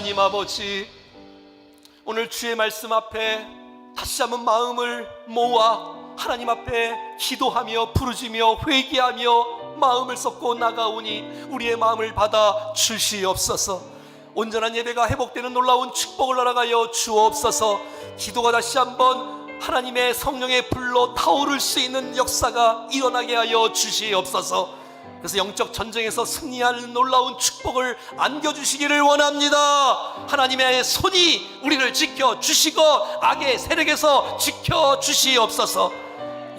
하나님 아버지, 오늘 주의 말씀 앞에 다시 한번 마음을 모아 하나님 앞에 기도하며 부르짖으며 회개하며 마음을 쏟고 나가오니 우리의 마음을 받아 주시옵소서. 온전한 예배가 회복되는 놀라운 축복을 허락하여 주옵소서. 기도가 다시 한번 하나님의 성령의 불로 타오를 수 있는 역사가 일어나게 하여 주시옵소서. 그래서 영적 전쟁에서 승리하는 놀라운 축복을 안겨주시기를 원합니다. 하나님의 손이 우리를 지켜주시고 악의 세력에서 지켜주시옵소서.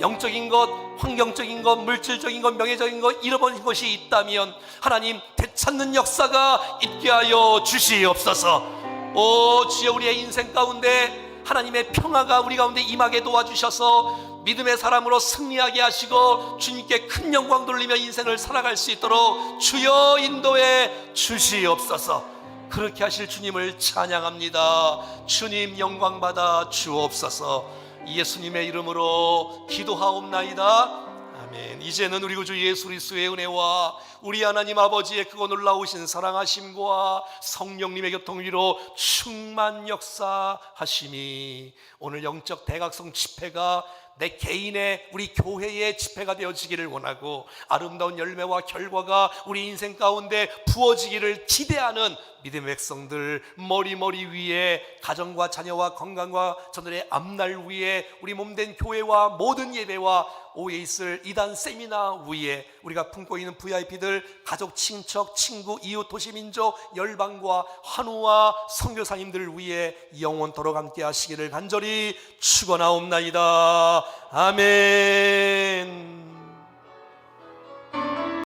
영적인 것, 환경적인 것, 물질적인 것, 명예적인 것 잃어버린 것이 있다면 하나님 되찾는 역사가 있게 하여 주시옵소서. 오 주여, 우리의 인생 가운데 하나님의 평화가 우리 가운데 임하게 도와주셔서 믿음의 사람으로 승리하게 하시고 주님께 큰 영광 돌리며 인생을 살아갈 수 있도록 주여 인도해 주시옵소서. 그렇게 하실 주님을 찬양합니다. 주님 영광 받아 주옵소서. 예수님의 이름으로 기도하옵나이다. 아멘. 이제는 우리 구주 예수 그리스도의 은혜와 우리 하나님 아버지의 크고 놀라우신 사랑하심과 성령님의 교통 위로 충만 역사하심이 오늘 영적 대각성 집회가 내 개인의 우리 교회의 집회가 되어지기를 원하고 아름다운 열매와 결과가 우리 인생 가운데 부어지기를 기대하는 믿음의 백성들, 머리 위에 가정과 자녀와 건강과 저들의 앞날 위에 우리 몸된 교회와 모든 예배와 오후에 있을 이단 세미나 위에 우리가 품고 있는 VIP들, 가족, 친척, 친구, 이웃, 도시민족, 열방과 환우와 선교사님들 위에 영원토록 함께 하시기를 간절히 축원하옵나이다. 아멘.